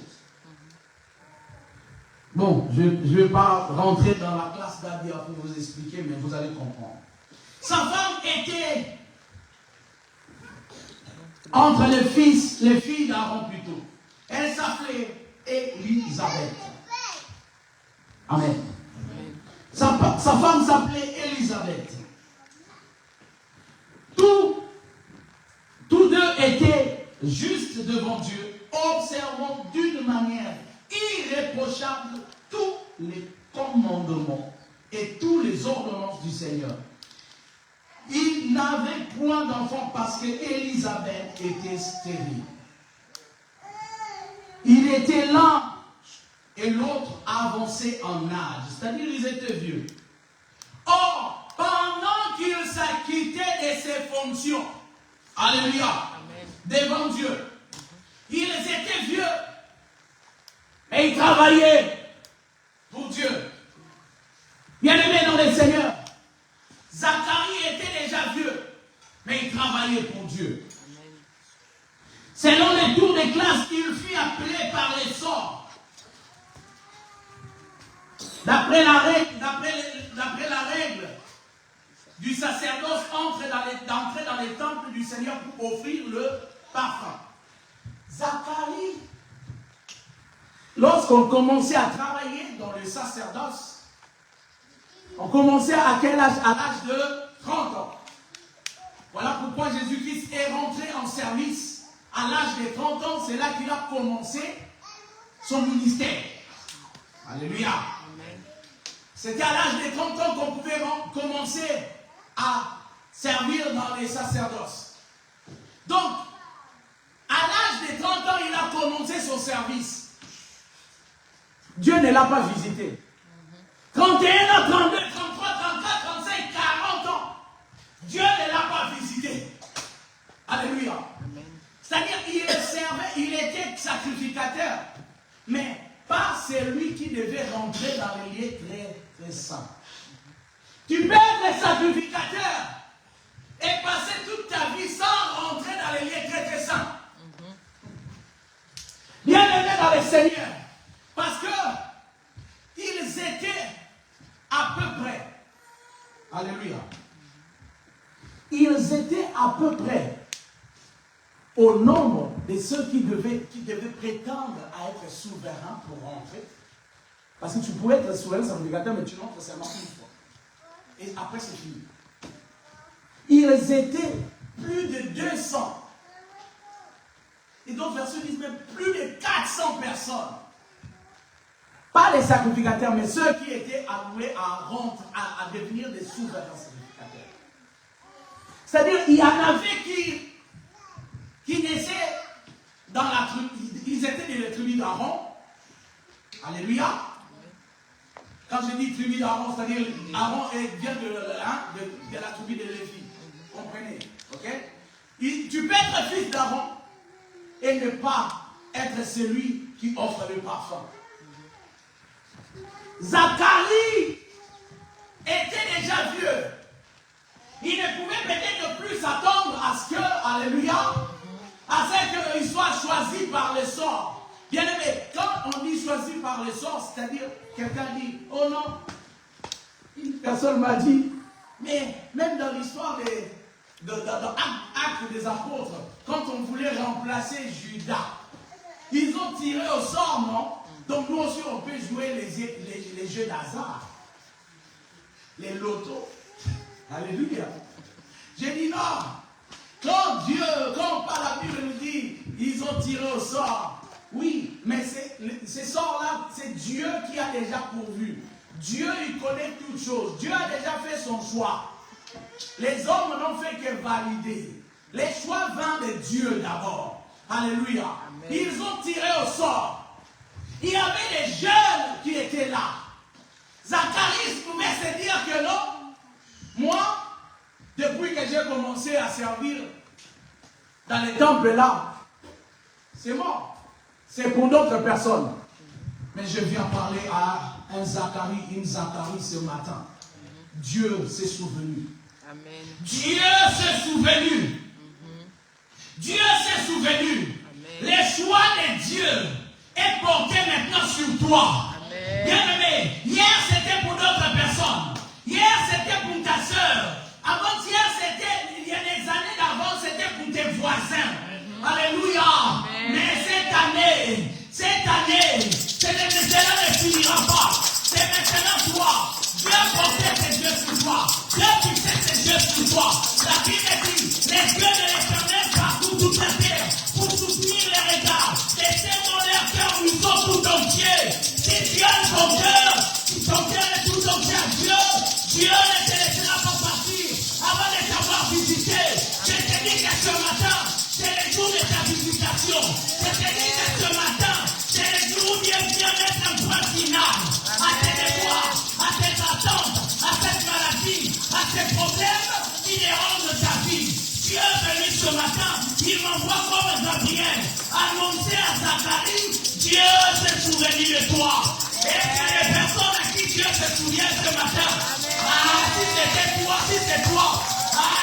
Bon, je ne vais pas rentrer dans la classe d'Adia pour vous expliquer, mais vous allez comprendre. Sa femme était entre les filles d'Aaron plutôt. Elle s'appelait Élisabeth. Amen. Sa femme s'appelait Élisabeth. Tous deux étaient justes devant Dieu, observant d'une manière irréprochable tous les commandements et tous les ordonnances du Seigneur. Il n'avait point d'enfant parce qu'Élisabeth était stérile. Il était l'un et l'autre avancé en âge, c'est-à-dire ils étaient vieux. Or, pendant qu'il s'acquittait de ses fonctions, alléluia, devant Dieu, ils étaient vieux, mais ils travaillaient pour Dieu. Bien-aimés dans le Seigneur, Zacharie était déjà vieux, mais il travaillait pour Dieu. Selon les tours de classe, il fut appelé par les sorts. D'après la règle du sacerdoce, d'entrer dans les temples du Seigneur pour offrir le parfum. Zacharie, lorsqu'on commençait à travailler dans le sacerdoce, on commençait à quel âge? À l'âge de 30 ans. Voilà pourquoi Jésus-Christ est rentré en service à l'âge de 30 ans. C'est là qu'il a commencé son ministère. Alléluia. C'était à l'âge de 30 ans qu'on pouvait commencer à servir dans les sacerdoces. Donc, à l'âge de 30 ans, il a commencé son service. Dieu ne l'a pas visité. 31 ans, 32, 33, 34, 35, 40 ans. Dieu ne l'a pas visité. Alléluia. C'est-à-dire qu'il servait, il était sacrificateur, mais pas celui qui devait rentrer dans les lieux très, très saints. Tu peux être sacrificateur et passer toute ta vie sans rentrer dans les lieux très, très saints. Bien aimé dans le Seigneur, parce que ils étaient à peu près, alléluia, ils étaient à peu près au nombre de ceux qui devaient prétendre à être souverains pour rentrer. Parce que tu pouvais être souverain sacrificateur, mais tu n'entres seulement une fois. Et après, c'est fini. Ils étaient plus de 200. Et d'autres versions disent même plus de 400 personnes. Pas les sacrificateurs, mais ceux qui étaient alloués à devenir des souverains sacrificateurs. C'est-à-dire, il y en avait qui naissaient dans la tribu, ils étaient de la tribu d'Aaron. Alléluia. Quand je dis tribu d'Aaron, c'est-à-dire Aaron vient de la tribu de Lévi. Comprenez? Ok? Tu peux être fils d'Aaron et ne pas être celui qui offre le parfum. Zacharie était déjà vieux. Il ne pouvait peut-être plus s'attendre à ce que, alléluia, à ce qu'il soit choisi par le sort. Bien aimé, quand on dit choisi par le sort, c'est-à-dire quelqu'un dit, oh non, une personne m'a dit, mais même dans l'histoire dans Actes des Apôtres, quand on voulait remplacer Judas, ils ont tiré au sort, non? Donc nous aussi on peut jouer les jeux d'hasard, les lotos. Alléluia. J'ai dit non. Quand par la Bible nous dit, ils ont tiré au sort. Oui, mais ces sorts-là, c'est Dieu qui a déjà pourvu. Dieu, il connaît toutes choses. Dieu a déjà fait son choix. Les hommes n'ont fait que valider. Les choix viennent de Dieu d'abord. Alléluia. Amen. Ils ont tiré au sort. Il y avait des jeunes qui étaient là. Zacharie pouvait se dire que non. Moi, depuis que j'ai commencé à servir dans les temples là, c'est mort. C'est pour d'autres personnes. Mais je viens parler à une Zacharie ce matin. Dieu s'est souvenu. Amen. Dieu s'est souvenu. Dieu s'est souvenu. Amen. Les choix de Dieu est porté maintenant sur toi. Amen. Bien-aimé, hier c'était pour d'autres personnes. Hier c'était pour ta soeur. Avant-hier c'était, il y a des années d'avant, c'était pour tes voisins. Alléluia. Amen. Mais cette année, cela ne finira pas. C'est maintenant toi. Dieu a porté ses yeux sur toi. Dieu a fixé ses yeux sur toi. La Bible dit, les yeux de l'Éternel parcourent toute la terre pour soutenir les regards. Laissez mon cœur nous sommes tout entier. Si Dieu est ton cœur, si ton cœur est tout entier à Dieu, Dieu ne te laissera pas partir avant de t'avoir visité. Je te dis que ce matin, c'est le jour de ta visitation. Je te dis que ce matin, c'est le jour où Dieu vient mettre un point final à tes devoirs, à tes attentes, à cette maladie, à ces problèmes qui dérangent ta vie. Dieu est venu ce matin, il m'envoie comme Gabriel, annoncer à Zacharie, Dieu s'est souvenu de toi. Et les personnes à qui Dieu se souvient ce matin, si c'était toi, si c'est toi,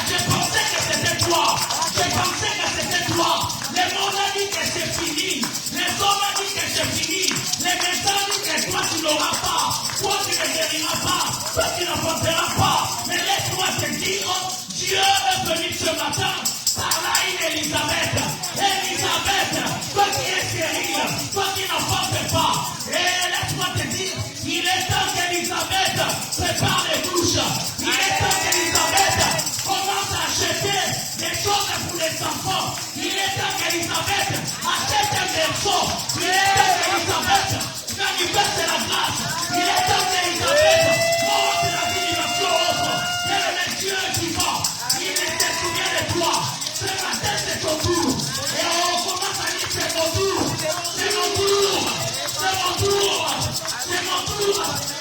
je pensais que c'était toi, je pensais que c'était toi. Le monde a dit que c'est fini, les hommes ont dit que c'est fini, les médecins ont dit que toi tu n'auras pas, toi tu ne guériras pas, toi tu ne porteras pas. Mais laisse-moi te dire, Dieu est venu ce matin par là une Elisabeth. Elisabeth, toi qui es stérile, toi qui n'en portes pas. Et laisse-moi te dire, il est temps qu'Elisabeth prépare les douches. Il est temps qu'Elisabeth commence à acheter des choses pour les enfants. Il est temps qu'Elisabeth achète un berceau. Il est temps qu'Elisabeth manifeste la grâce. Il est temps qu'Elisabeth monte la divination autre. Mais Dieu est vivant. Il se souvient de toi. Ce matin, c'est ton tour. Et on commence à dire c'est mon tour. C'est mon tour. C'est mon tour. C'est mon tour.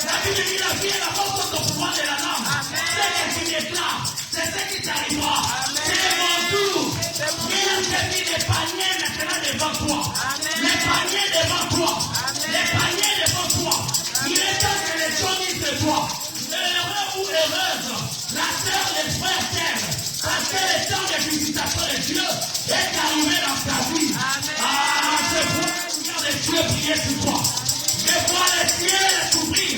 La Bible dit la vie et la mort sont au pouvoir de la langue. C'est ce qui déclare. C'est ce qui t'arrivera. C'est mon tour. Viens, j'ai mis les paniers maintenant devant toi. Les paniers devant toi. Les paniers devant toi. Il est temps que les choses disent de toi. Heureux ou heureuse, la sœur, les frères t'aiment. Parce que le temps de visitation de Dieu est arrivé dans ta vie. Je vois le Seigneur de Dieu prier sur toi. Je vois le ciel s'ouvrir.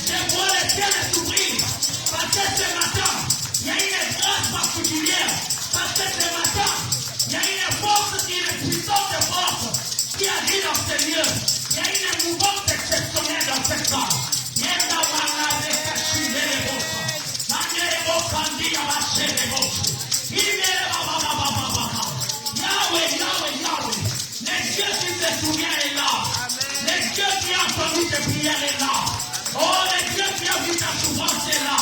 Je vois le ciel s'ouvrir. Parce que ce matin, il y a une grâce particulière. Parce que ce matin, il y a une force, une puissante force qui agit dans ce lieu. Il y a une mouvance exceptionnelle dans cette salle. Yahweh, les dieux qui se souviennent est là. Les dieux qui ont entendu tes prières est là. Oh, les dieux qui ont vu ta souffrance est là.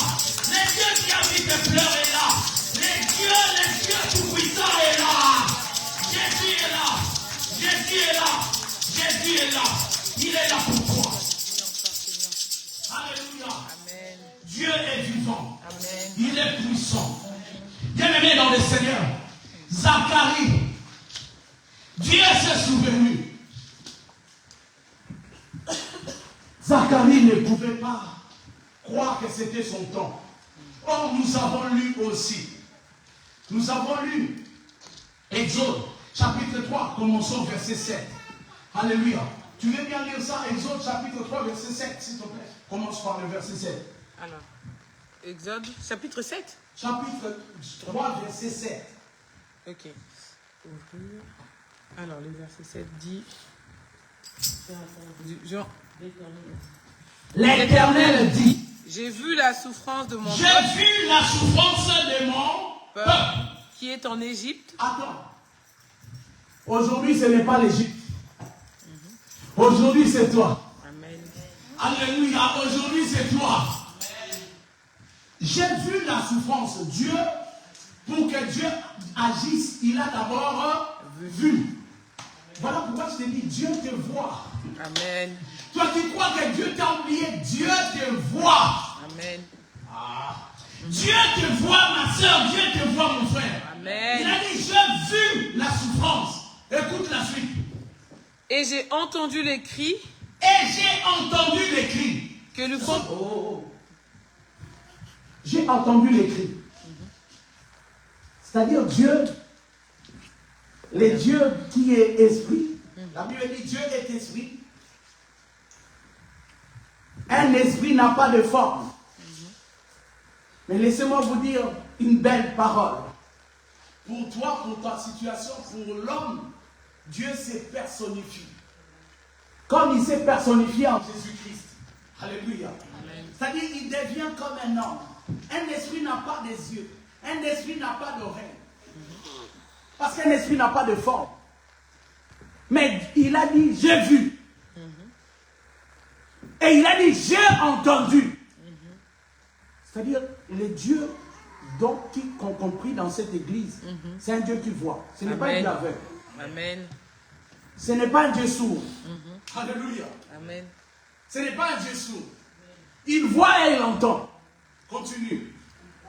Les dieux qui ont vu tes pleurs est là. Les dieux tout-puissants est là. Jésus est là. Jésus est là. Jésus est là. Il est là pour toi. Alléluia. Amen. Dieu est vivant. Amen. Il est puissant. Bien-aimé dans le Seigneur, Zacharie, Dieu s'est souvenu. Zacharie ne pouvait pas croire que c'était son temps. Or, nous avons lu aussi. Nous avons lu Exode, chapitre 3, commençons verset 7. Alléluia. Tu veux bien lire ça, Exode, chapitre 3, verset 7, s'il te plaît. Commence par le verset 7. Alors, Exode, chapitre 7. Chapitre 3, verset 7. Ok. Alors, le verset 7 dit... Jean. L'Éternel dit, j'ai vu la souffrance de mon j'ai peuple vu la souffrance de mon peuple. qui est en Égypte. Attends. Aujourd'hui, ce n'est pas l'Égypte. Aujourd'hui, c'est toi. Amen. Alléluia. Aujourd'hui, c'est toi. J'ai vu la souffrance. Dieu, pour que Dieu agisse, il a d'abord vu. Voilà pourquoi je te dis, Dieu te voit. Amen. Toi qui crois que Dieu t'a oublié, Dieu te voit. Amen. Dieu te voit, ma soeur, Dieu te voit, mon frère. Amen. Il a dit, j'ai vu la souffrance. Écoute la suite. Et j'ai entendu les cris. Et j'ai entendu les cris. Que le font. J'ai entendu les cris. C'est-à-dire Dieu, le Dieu qui est esprit. La Bible dit Dieu est esprit. Un esprit n'a pas de forme. Mais laissez-moi vous dire une belle parole. Pour toi, pour ta situation, pour l'homme, Dieu s'est personnifié. Comme il s'est personnifié en Jésus-Christ. Alléluia. C'est-à-dire il devient comme un homme. Un esprit n'a pas des yeux. Un esprit n'a pas d'oreilles. Parce qu'un esprit n'a pas de forme. Mais il a dit, j'ai vu. Et il a dit, j'ai entendu. C'est-à-dire, le Dieu qu'on compris dans cette église, c'est un Dieu qui voit. Ce n'est pas un Dieu aveugle. Amen. Ce n'est pas un Dieu sourd. Alléluia. Amen. Ce n'est pas un Dieu sourd. Il voit et il entend. Continue.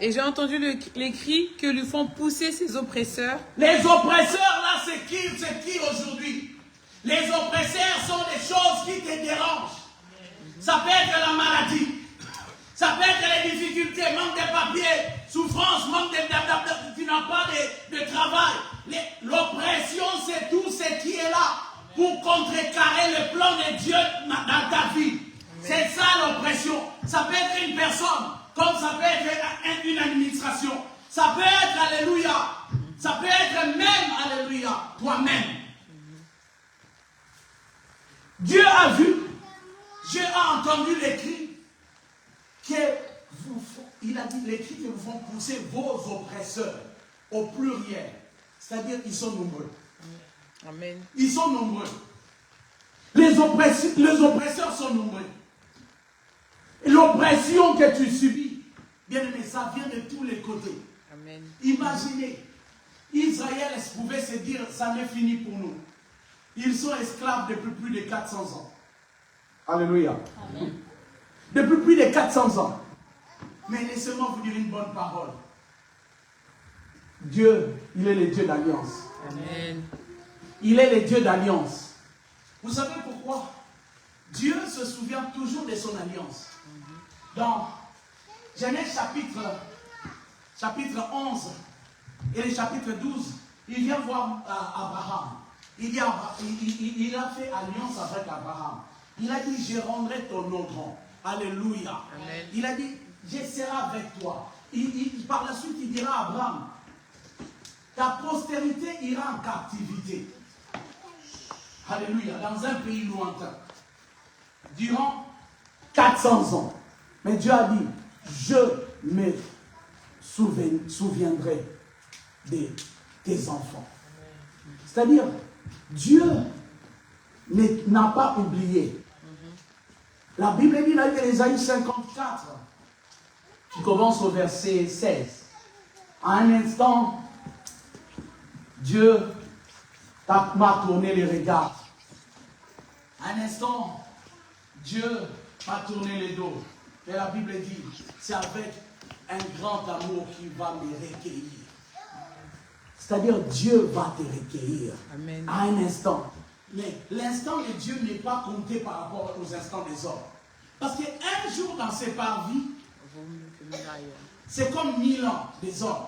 Et j'ai entendu les cris que lui font pousser ses oppresseurs. Les oppresseurs, là, c'est qui aujourd'hui? Les oppresseurs sont des choses qui te dérangent. Ça peut être la maladie. Ça peut être les difficultés, manque de papiers, souffrance, manque de tu n'as pas de travail. L'oppression, c'est tout ce qui est là pour contrecarrer le plan de Dieu dans ta vie. C'est ça l'oppression. Ça peut être une personne, comme ça peut être une administration. Ça peut être, alléluia, ça peut être même, alléluia, toi-même. Dieu a vu, Dieu a entendu les cris il a dit les cris que vous font pousser vos oppresseurs au pluriel. C'est-à-dire qu'ils sont nombreux. Amen. Ils sont nombreux. Les oppresseurs sont nombreux. L'oppression que tu subis, bien aimé, ça vient de tous les côtés. Amen. Imaginez, Israël pouvait se dire, ça n'est fini pour nous. Ils sont esclaves depuis plus de 400 ans. Alléluia. Amen. Depuis plus de 400 ans. Mais laissez-moi vous dire une bonne parole. Dieu, il est le Dieu d'alliance. Amen. Il est le Dieu d'alliance. Vous savez pourquoi? Dieu se souvient toujours de son alliance. Dans Genèse chapitre 11 et le chapitre 12, il vient voir Abraham. Il a fait alliance avec Abraham. Il a dit, je rendrai ton nom grand. Alléluia. Amen. Il a dit, je serai avec toi. Par la suite, il dira à Abraham, ta postérité ira en captivité. Alléluia. Dans un pays lointain. Durant 400 ans. Mais Dieu a dit, je me souviendrai de tes enfants. C'est-à-dire, Dieu n'a pas oublié. La Bible dit dans Ésaïe 54, qui commence au verset 16. À un instant, Dieu m'a tourné les regards. À un instant, Dieu m'a tourné les dos. Et la Bible dit, c'est avec un grand amour qu'il va me recueillir. C'est-à-dire, Dieu va te recueillir. Amen. À un instant. Mais l'instant de Dieu n'est pas compté par rapport aux instants des hommes. Parce qu'un jour dans ses parvis, c'est comme 1000 ans des hommes.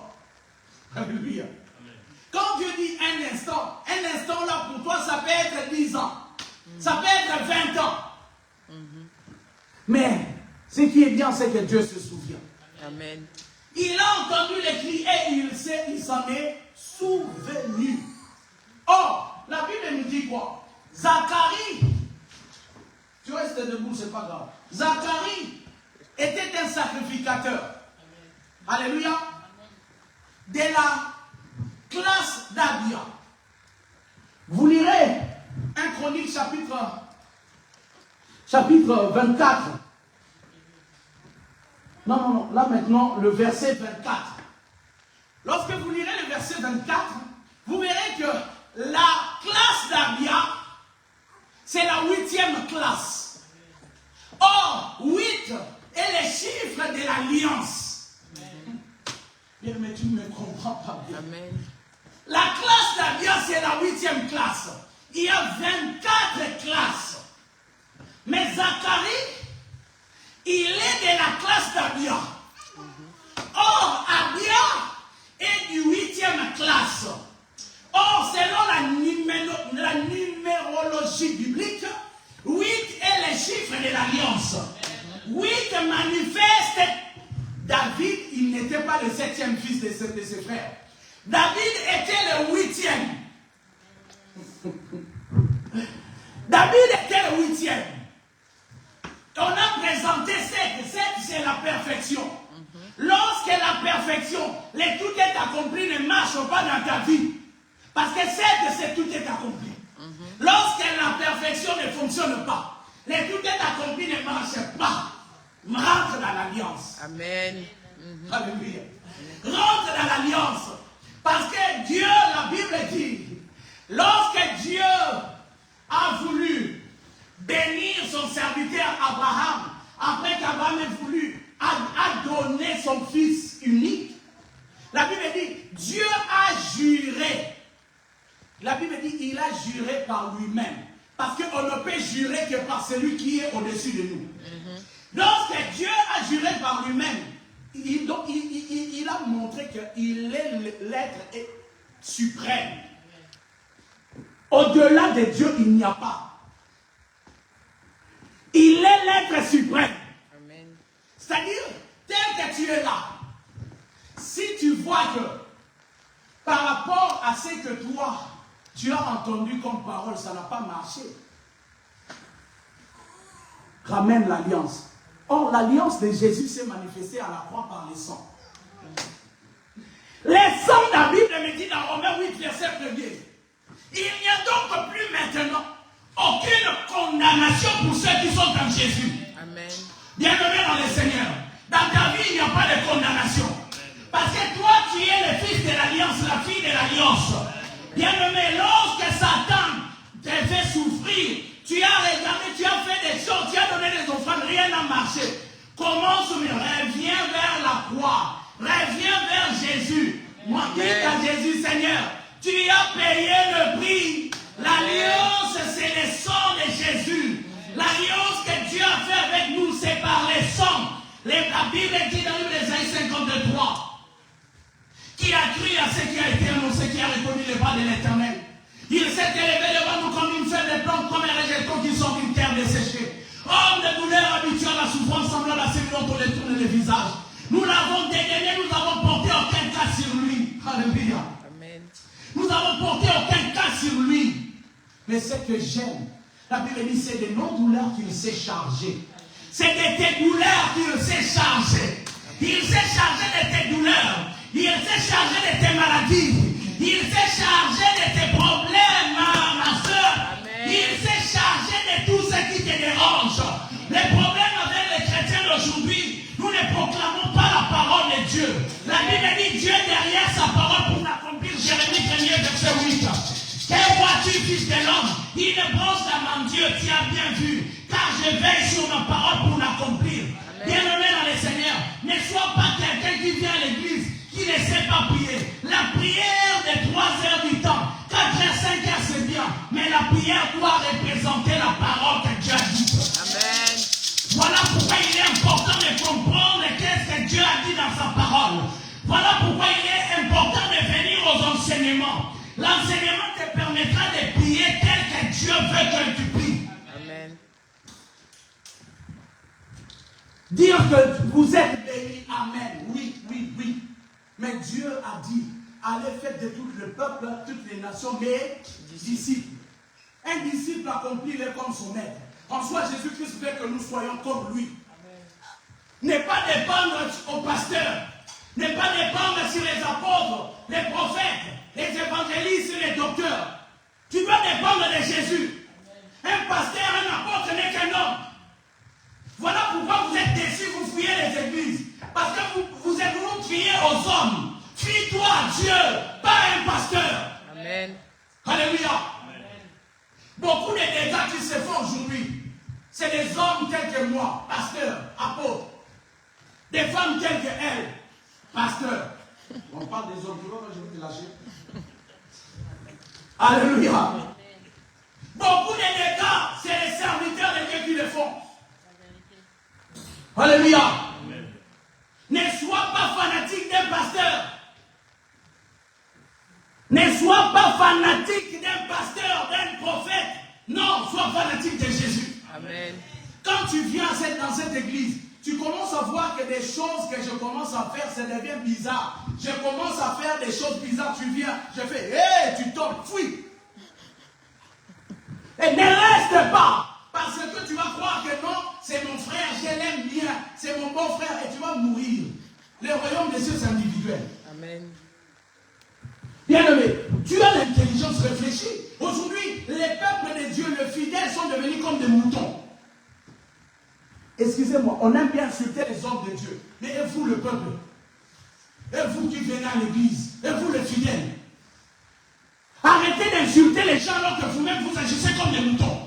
Alléluia. Quand Dieu dit un instant là pour toi, ça peut être 10 ans. Ça peut être 20 ans. Mais ce qui est bien, c'est que Dieu se souvient. Amen. Il a entendu les cris et il s'en est souvenu. Or, la Bible nous dit quoi? Zacharie, tu restes debout, c'est pas grave. Zacharie était un sacrificateur. Amen. Alléluia. Amen. De la classe d'Abia. Vous lirez 1 Chronique chapitre 24. Non, là maintenant, le verset 24. Lorsque vous lirez le verset 24, vous verrez que la classe d'Abia c'est la 8e classe. Or, 8 est le chiffre de l'alliance. Bien, mais tu ne me comprends pas bien. Amen. La classe d'Abia, c'est la 8e classe. Il y a 24 classes. Mais Zacharie, il est de la classe d'Abia. Or, Abia est du 8e classe. Or, selon la numérologie biblique, 8 est le chiffre de l'alliance. 8 manifeste David, il n'était pas le 7e fils de ses frères. David était le 8e. David était le 8e. On a présenté 7. 7, c'est la perfection. Lorsque la perfection, le tout est accompli, ne marche pas dans ta vie. Parce que 7, c'est tout est accompli. Lorsque la perfection ne fonctionne pas, le tout est accompli ne marche pas. Rentre dans l'alliance. Amen. Alléluia. Rentre dans l'alliance. Parce que Dieu, la Bible dit, lorsque Dieu a voulu bénir son serviteur Abraham, après qu'Abraham ait voulu, a donné son fils unique, la Bible dit, Dieu a juré. La Bible dit, il a juré par lui-même. Parce qu'on ne peut jurer que par celui qui est au-dessus de nous. Lorsque Dieu a juré par lui-même, il a montré qu'il est l'être suprême. Au-delà de Dieu, il n'y a pas. Il est l'être suprême. Amen. C'est-à-dire, tel que tu es là, si tu vois que par rapport à ce que toi, tu as entendu comme parole, ça n'a pas marché, ramène l'alliance. Or, l'alliance de Jésus s'est manifestée à la croix par les sangs. Les sangs, la Bible me dit dans Romains 8, verset 1er. Il n'y a donc plus maintenant aucune condamnation pour ceux qui sont en Jésus. Amen. Bienvenue dans le Seigneur. Dans ta vie, il n'y a pas de condamnation. Parce que toi, tu es le fils de l'alliance, la fille de l'alliance. Bien-aimé, lorsque Satan te fait souffrir, tu as regardé, tu as fait des choses, tu as donné des offrandes, rien n'a marché. Commence, reviens vers la croix, reviens vers Jésus. Moi, dis à Jésus, Seigneur, tu as payé le prix. L'alliance, c'est le sang de Jésus. L'alliance que Dieu a fait avec nous, c'est par le sang. La Bible dit dans le livre d'Ésaïe 53, qui a cru à ce qui a été annoncé, qui a reconnu les pas de l'Éternel. Il s'est élevé devant nous comme une feuille de plante, comme un rejeton qui sort d'une terre desséchée. Homme de douleur habitué à la souffrance, semblable à celui dont on détourne le visage. Nous l'avons dégainé, nous n'avons porté aucun cas sur lui. Alléluia. Amen. Nous n'avons porté aucun cas sur lui. Mais ce que j'aime, la Bible dit, c'est de nos douleurs qu'il s'est chargé. C'est de tes douleurs qu'il s'est chargé. Il s'est chargé de tes douleurs. Il s'est chargé de tes maladies. Il s'est chargé de tes problèmes, ma soeur. Il s'est chargé de tout ce qui te dérange. Les problèmes avec les chrétiens d'aujourd'hui, nous ne proclamons pas la parole de Dieu. La Bible dit Dieu derrière sa parole pour l'accomplir. Jérémie 1er, verset 8. Que vois-tu, fils de l'homme? Il ne pense à mon Dieu, tu as bien vu, car je veille sur ma parole pour l'accomplir. Bien-aimé dans le Seigneur, ne sois pas quelqu'un qui vient à l'église, qui ne sait pas prier. La prière de 3 heures du temps, 4 heures, 5 heures, c'est bien, mais la prière doit représenter la parole que Dieu a dit. Amen. Voilà pourquoi il est important de comprendre qu'est-ce que Dieu a dit dans sa parole. Voilà pourquoi il est important de venir aux enseignements. L'enseignement te permettra de prier tel que Dieu veut que tu pries. Amen. Dire que vous êtes bénis, amen. Oui, oui, oui. Mais Dieu a dit, allez faire de tout le peuple, toutes les nations, mes disciples. Un disciple accomplit-le comme son maître. En soi, Jésus-Christ veut que nous soyons comme lui. Ne pas dépendre au pasteur. Ne pas dépendre sur les apôtres, les prophètes, les évangélistes, les docteurs. Tu dois dépendre de Jésus. Un pasteur, un apôtre n'est qu'un homme. Voilà pourquoi vous êtes déçus, vous fuyez les églises. Parce que vous êtes vous criez aux hommes. Fuis-toi à Dieu, pas à un pasteur. Amen. Alléluia. Beaucoup de dégâts qui se font aujourd'hui, c'est des hommes tels que moi, pasteur, apôtre. Des femmes telles que elle, pasteur. On parle des hommes, tu vois, je vais te lâcher. Alléluia. Beaucoup de dégâts, c'est les serviteurs de Dieu qui le font. Alléluia. Amen. Ne sois pas fanatique d'un pasteur. Ne sois pas fanatique d'un pasteur, d'un prophète. Non, sois fanatique de Jésus. Amen. Quand tu viens dans cette église, tu commences à voir que des choses que je commence à faire, ça devient bizarre. Je commence à faire des choses bizarres. Tu viens, je fais, hé, tu tombes, fuis. Et ne reste pas. Parce que tu vas croire que non, c'est mon frère, je l'aime bien, c'est mon bon frère, et tu vas mourir. Le royaume des cieux, c'est individuel. Amen. Bien-aimé, tu as l'intelligence réfléchie. Aujourd'hui, les peuples de Dieu, les fidèles, sont devenus comme des moutons. Excusez-moi, on aime bien insulter les hommes de Dieu. Mais et vous, le peuple? Et vous qui venez à l'église? Et vous, les fidèles? Arrêtez d'insulter les gens alors que vous-même vous agissez comme des moutons.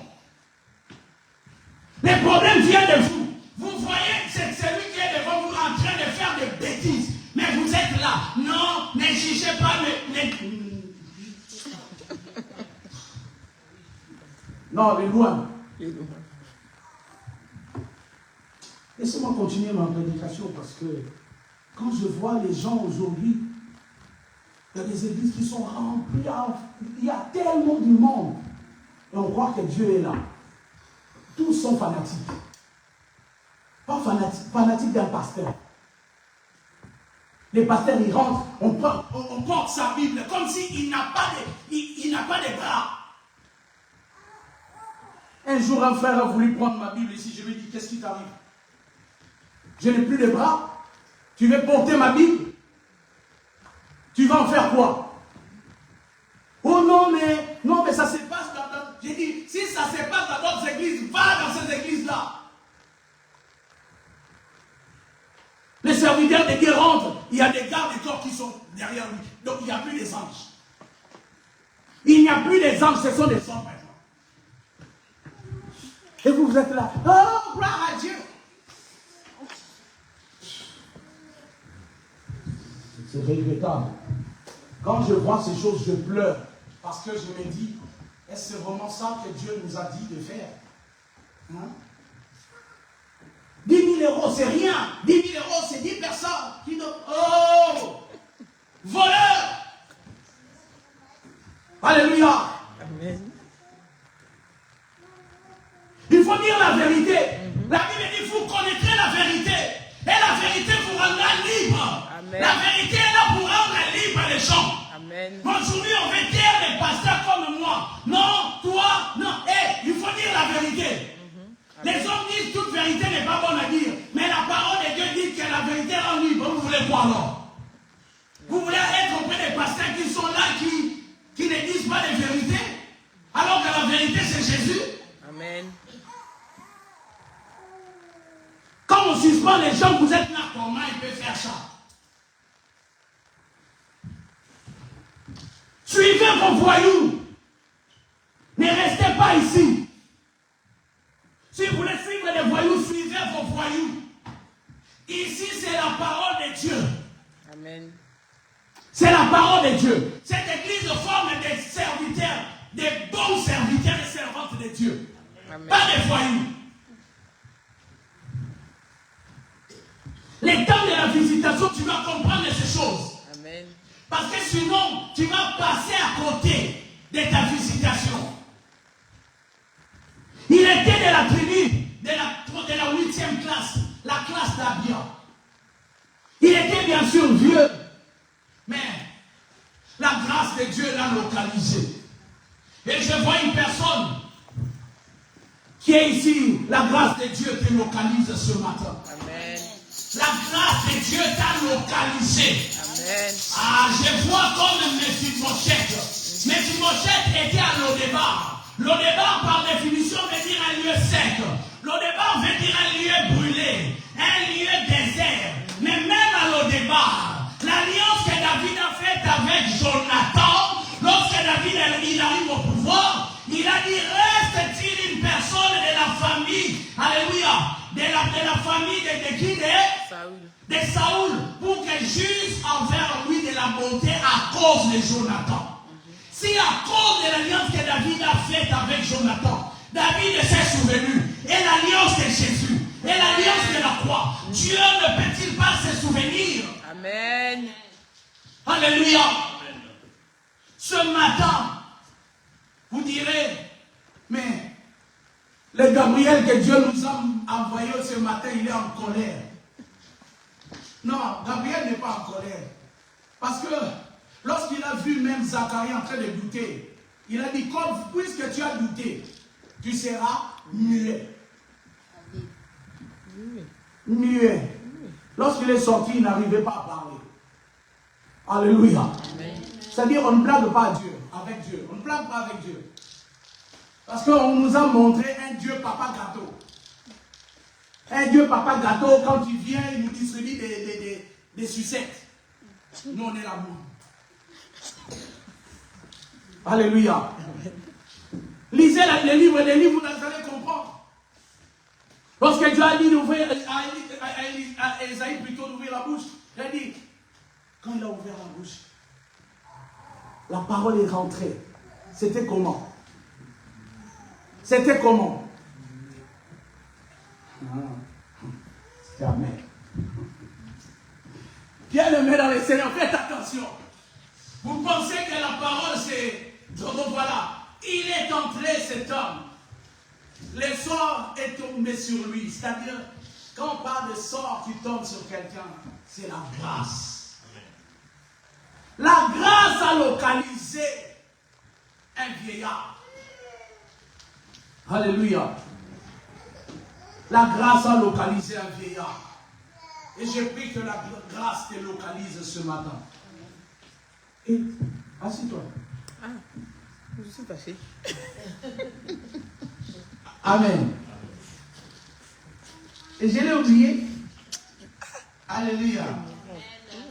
Les problèmes viennent de vous. Vous voyez, c'est celui qui est devant vous en train de faire des bêtises. Mais vous êtes là. Non, ne jugez pas. Non, les lois. Laissez-moi continuer ma prédication parce que quand je vois les gens aujourd'hui, il y a des églises qui sont remplies, il y a tellement de monde. Et on croit que Dieu est là. Tous sont fanatiques. Pas fanatiques d'un pasteur. Les pasteurs, ils rentrent, on porte sa Bible comme s'il n'a pas de bras. Un jour, un frère a voulu prendre ma Bible ici. Je lui ai dit, qu'est-ce qui t'arrive? Je n'ai plus de bras. Tu veux porter ma Bible? Tu vas en faire quoi? Oh non, mais ça se passe dans... J'ai dit, si ça se passe dans d'autres églises, va dans ces églises-là. Les serviteurs de Dieu rentrent, il y a des gardes du corps qui sont derrière lui. Donc il n'y a plus des anges. Il n'y a plus des anges, ce sont des hommes maintenant. Et vous êtes là. Oh, gloire à Dieu. C'est regrettable. Quand je vois ces choses, je pleure. Parce que je me dis, est-ce que c'est vraiment ça que Dieu nous a dit de faire? Hein? 10 000 euros, c'est rien. 10 000 euros, c'est 10 personnes qui donnent. Oh! Voleur! Alléluia! Amen. Il faut dire la vérité. La Bible dit, vous connaîtrez la vérité. Et la vérité vous rendra libre. Amen. La vérité est là pour rendre libre les gens. Amen. Aujourd'hui, on veut dire les pasteurs comme moi. Non, toi, non. Il faut dire la vérité. Les hommes disent toute vérité n'est pas bonne à dire. Mais la parole de Dieu dit que la vérité rend libre. Vous voulez quoi alors? Vous voulez être auprès des pasteurs qui sont là, qui ne disent pas de vérité? Alors que la vérité c'est Jésus. Amen. Quand on suspend les gens, vous êtes là, comment il peut faire ça? Suivez vos voyous. Ne restez pas ici. Si vous voulez suivre les voyous, suivez vos voyous. Ici, c'est la parole de Dieu. Amen. C'est la parole de Dieu. Cette église forme des serviteurs, des bons serviteurs et servantes de Dieu. Amen. Pas des voyous. Les temps de la visitation, tu vas comprendre ces choses. Amen. Parce que sinon, tu vas passer à côté de ta visitation. Il était de la tribu de la 8e classe, la classe d'Abia. Il était bien sûr vieux, mais la grâce de Dieu l'a localisé. Et je vois une personne qui est ici, la grâce de Dieu te localise ce matin. Amen. La grâce de Dieu t'a localisé. Amen. Ah, je vois comme Mephibosheth. Mephibosheth était à Lodébar. Lodébar, par définition, veut dire un lieu sec. Lodébar veut dire un lieu brûlé, un lieu désert. Mais même à Lodébar, l'alliance que David a faite avec Jonathan, lorsque David il arrive au pouvoir, il a dit famille Saoul. de Saoul pour qu'elle juge envers lui de la bonté à cause de Jonathan. Si à cause de l'alliance que David a faite avec Jonathan, David s'est souvenu, et l'alliance de Jésus, et l'alliance de la croix, Dieu ne peut-il pas se souvenir? Amen. Alléluia. Ce matin, vous direz, mais le Gabriel que Dieu nous a envoyé ce matin, il est en colère. Non, Gabriel n'est pas en colère. Parce que lorsqu'il a vu même Zacharie en train de douter, il a dit, puisque tu as douté, tu seras muet. Muet. Lorsqu'il est sorti, il n'arrivait pas à parler. Alléluia. C'est-à-dire, on ne blague pas avec Dieu. On ne blague pas avec Dieu. Parce qu'on nous a montré un Dieu papa gâteau. Un Dieu papa gâteau, quand il vient, il nous distribue des sucettes. Nous, on est l'amour. Alléluia. Lisez les livres, vous allez comprendre. Lorsque Dieu a dit d'ouvrir à Esaïe plutôt d'ouvrir la bouche, il a dit, quand il a ouvert la bouche, la parole est rentrée. C'était comment? C'était comment? C'était amen. Bien-aimé dans les Seigneurs, faites attention. Vous pensez que la parole c'est... Donc voilà, il est entré cet homme. Le sort est tombé sur lui. C'est-à-dire, quand on parle de sort qui tombe sur quelqu'un, c'est la grâce. La grâce a localisé un vieillard. Alléluia. La grâce a localisé un vieillard. Et je prie que la grâce te localise ce matin. Et assis-toi. Ah, je suis fâché. Amen. Et je l'ai oublié. Alléluia.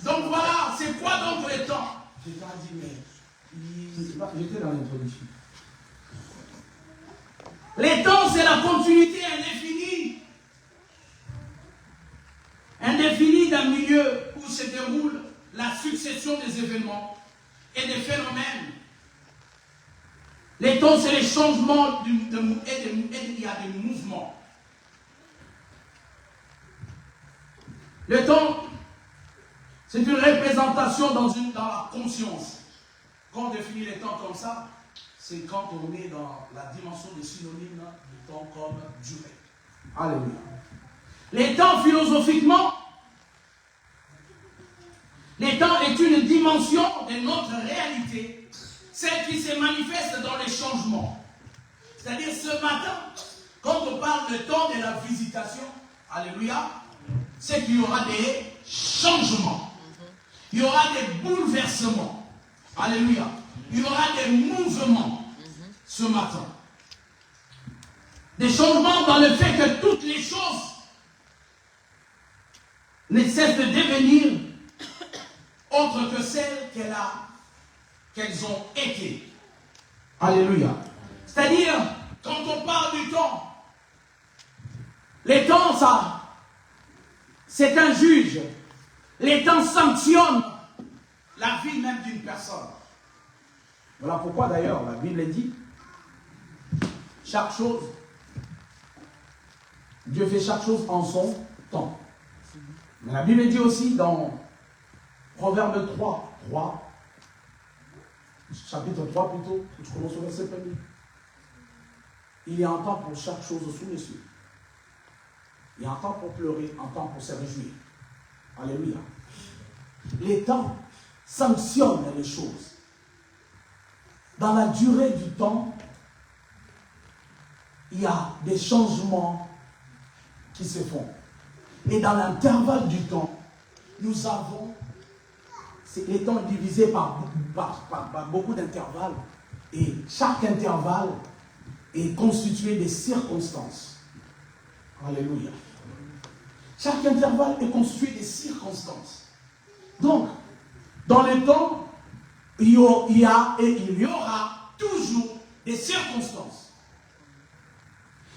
Donc voilà, c'est quoi donc le temps? Je t'ai dit, mais j'étais dans l'introduction. Les temps, c'est la continuité indéfinie. Indéfinie d'un milieu où se déroule la succession des événements et des phénomènes. Les temps, c'est les changements et il y a des mouvements. Le temps, c'est une représentation dans la conscience. Quand on définit les temps comme ça, c'est quand on est dans la dimension des synonymes du temps comme durée. Alléluia. Les temps, philosophiquement, les temps est une dimension de notre réalité, celle qui se manifeste dans les changements. C'est-à-dire ce matin, quand on parle de temps de la visitation, alléluia, c'est qu'il y aura des changements. Il y aura des bouleversements. Alléluia. Il y aura des mouvements ce matin. Des changements dans le fait que toutes les choses ne cessent de devenir autre que celles qu'elles ont été. Alléluia. C'est-à-dire, quand on parle du temps, les temps, ça, c'est un juge. Les temps sanctionnent la vie même d'une personne. Voilà pourquoi d'ailleurs la Bible dit, chaque chose, Dieu fait chaque chose en son temps. Mais la Bible dit aussi dans Proverbe 3, chapitre 3 plutôt, je commence au verset 1. Il y a un temps pour chaque chose sous les cieux. Il y a un temps pour pleurer, un temps pour se réjouir. Alléluia. Les temps sanctionnent les choses. Dans la durée du temps, il y a des changements qui se font. Et dans l'intervalle du temps, nous avons, les temps divisés par beaucoup d'intervalles. Et chaque intervalle est constitué des circonstances. Alléluia. Chaque intervalle est constitué des circonstances. Donc, dans le temps, il y a et il y aura toujours des circonstances.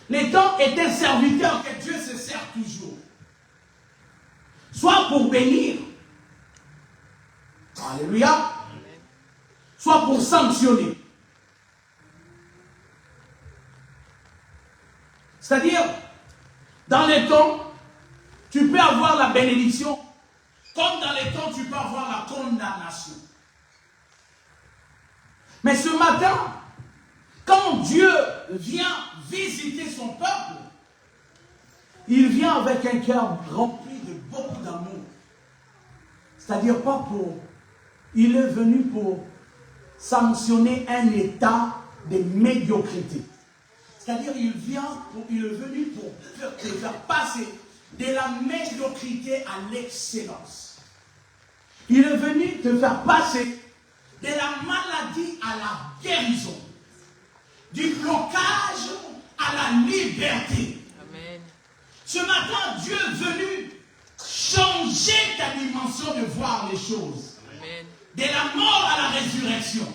Le temps est un serviteur que Dieu se sert toujours. soit pour bénir, alléluia, soit pour sanctionner. C'est-à-dire, dans les temps, tu peux avoir la bénédiction, comme dans les temps, tu peux avoir la condamnation. Mais ce matin, quand Dieu vient visiter son peuple, il vient avec un cœur rempli de beaucoup d'amour. C'est-à-dire pas pour... Il est venu pour sanctionner un état de médiocrité. C'est-à-dire il est venu pour te faire passer de la médiocrité à l'excellence. Il est venu te faire passer de la maladie à la guérison, du blocage à la liberté. Amen. Ce matin, Dieu est venu changer ta dimension de voir les choses. Amen. De la mort à la résurrection.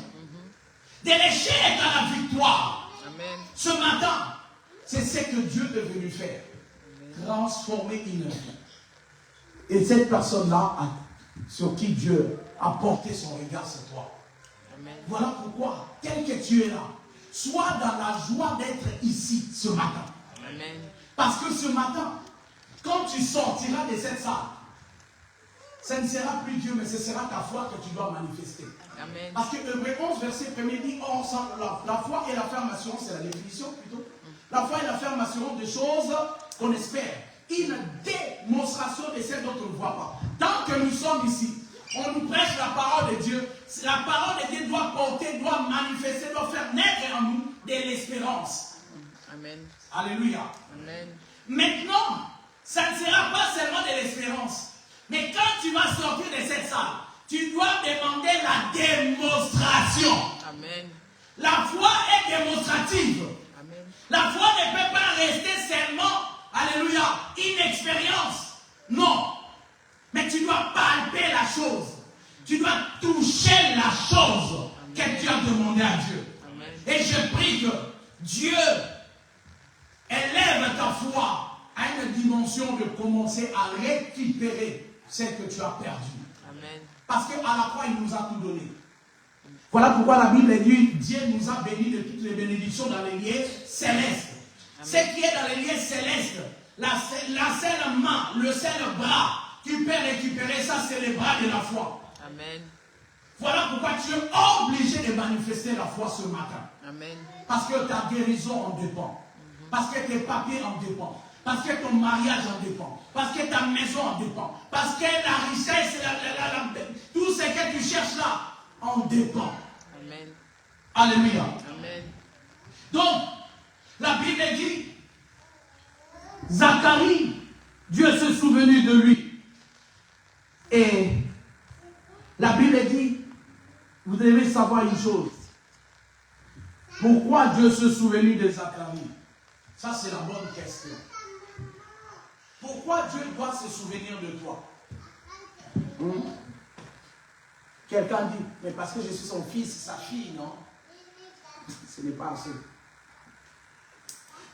De l'échec à la victoire. Amen. Ce matin, c'est ce que Dieu est venu faire. Transformer une vie. Et cette personne-là, sur qui Dieu a porté son regard sur toi. Amen. Voilà pourquoi, tel que tu es là, sois dans la joie d'être ici ce matin. Amen. Parce que ce matin, quand tu sortiras de cette salle, ce ne sera plus Dieu, mais ce sera ta foi que tu dois manifester. Amen. Parce que Hébreux 11, verset 1er dit, la foi est la ferme assurance, c'est la définition plutôt. La foi est la ferme assurance des choses qu'on espère. Une démonstration de celles dont on ne voit pas. Tant que nous sommes ici, on nous prêche la parole de Dieu. La parole de Dieu doit porter, doit manifester, doit faire naître en nous de l'espérance. Amen. Alléluia. Amen. Maintenant, ça ne sera pas seulement de l'espérance. Mais quand tu vas sortir de cette salle, tu dois demander la démonstration. Amen. La foi est démonstrative. Amen. La foi ne peut pas rester seulement, alléluia, une expérience. Non. Mais tu dois palper la chose. Tu dois toucher la chose que tu as demandé à Dieu. Amen. Et je prie que Dieu élève ta foi à une dimension de commencer à récupérer ce que tu as perdu. Amen. Parce qu'à la croix, il nous a tout donné. Voilà pourquoi la Bible dit, Dieu nous a bénis de toutes les bénédictions dans les lieux célestes. Amen. Ce qui est dans les lieux célestes, la seule main, le seul bras, tu peux récupérer ça, c'est les bras de la foi. Amen. Voilà pourquoi tu es obligé de manifester la foi ce matin. Amen. Parce que ta guérison en dépend. Parce que tes papiers en dépendent. Parce que ton mariage en dépend. Parce que ta maison en dépend. Parce que la richesse, tout ce que tu cherches là, en dépend. Amen. Alléluia. Amen. Donc, la Bible dit, Zacharie, Dieu s'est souvenu de lui. Et la Bible dit, vous devez savoir une chose. Pourquoi Dieu s'est souvenu de Zacharie? Ça, c'est la bonne question. Pourquoi Dieu doit se souvenir de toi? Quelqu'un dit, mais parce que je suis son fils, sa fille, non? Ce n'est pas assez.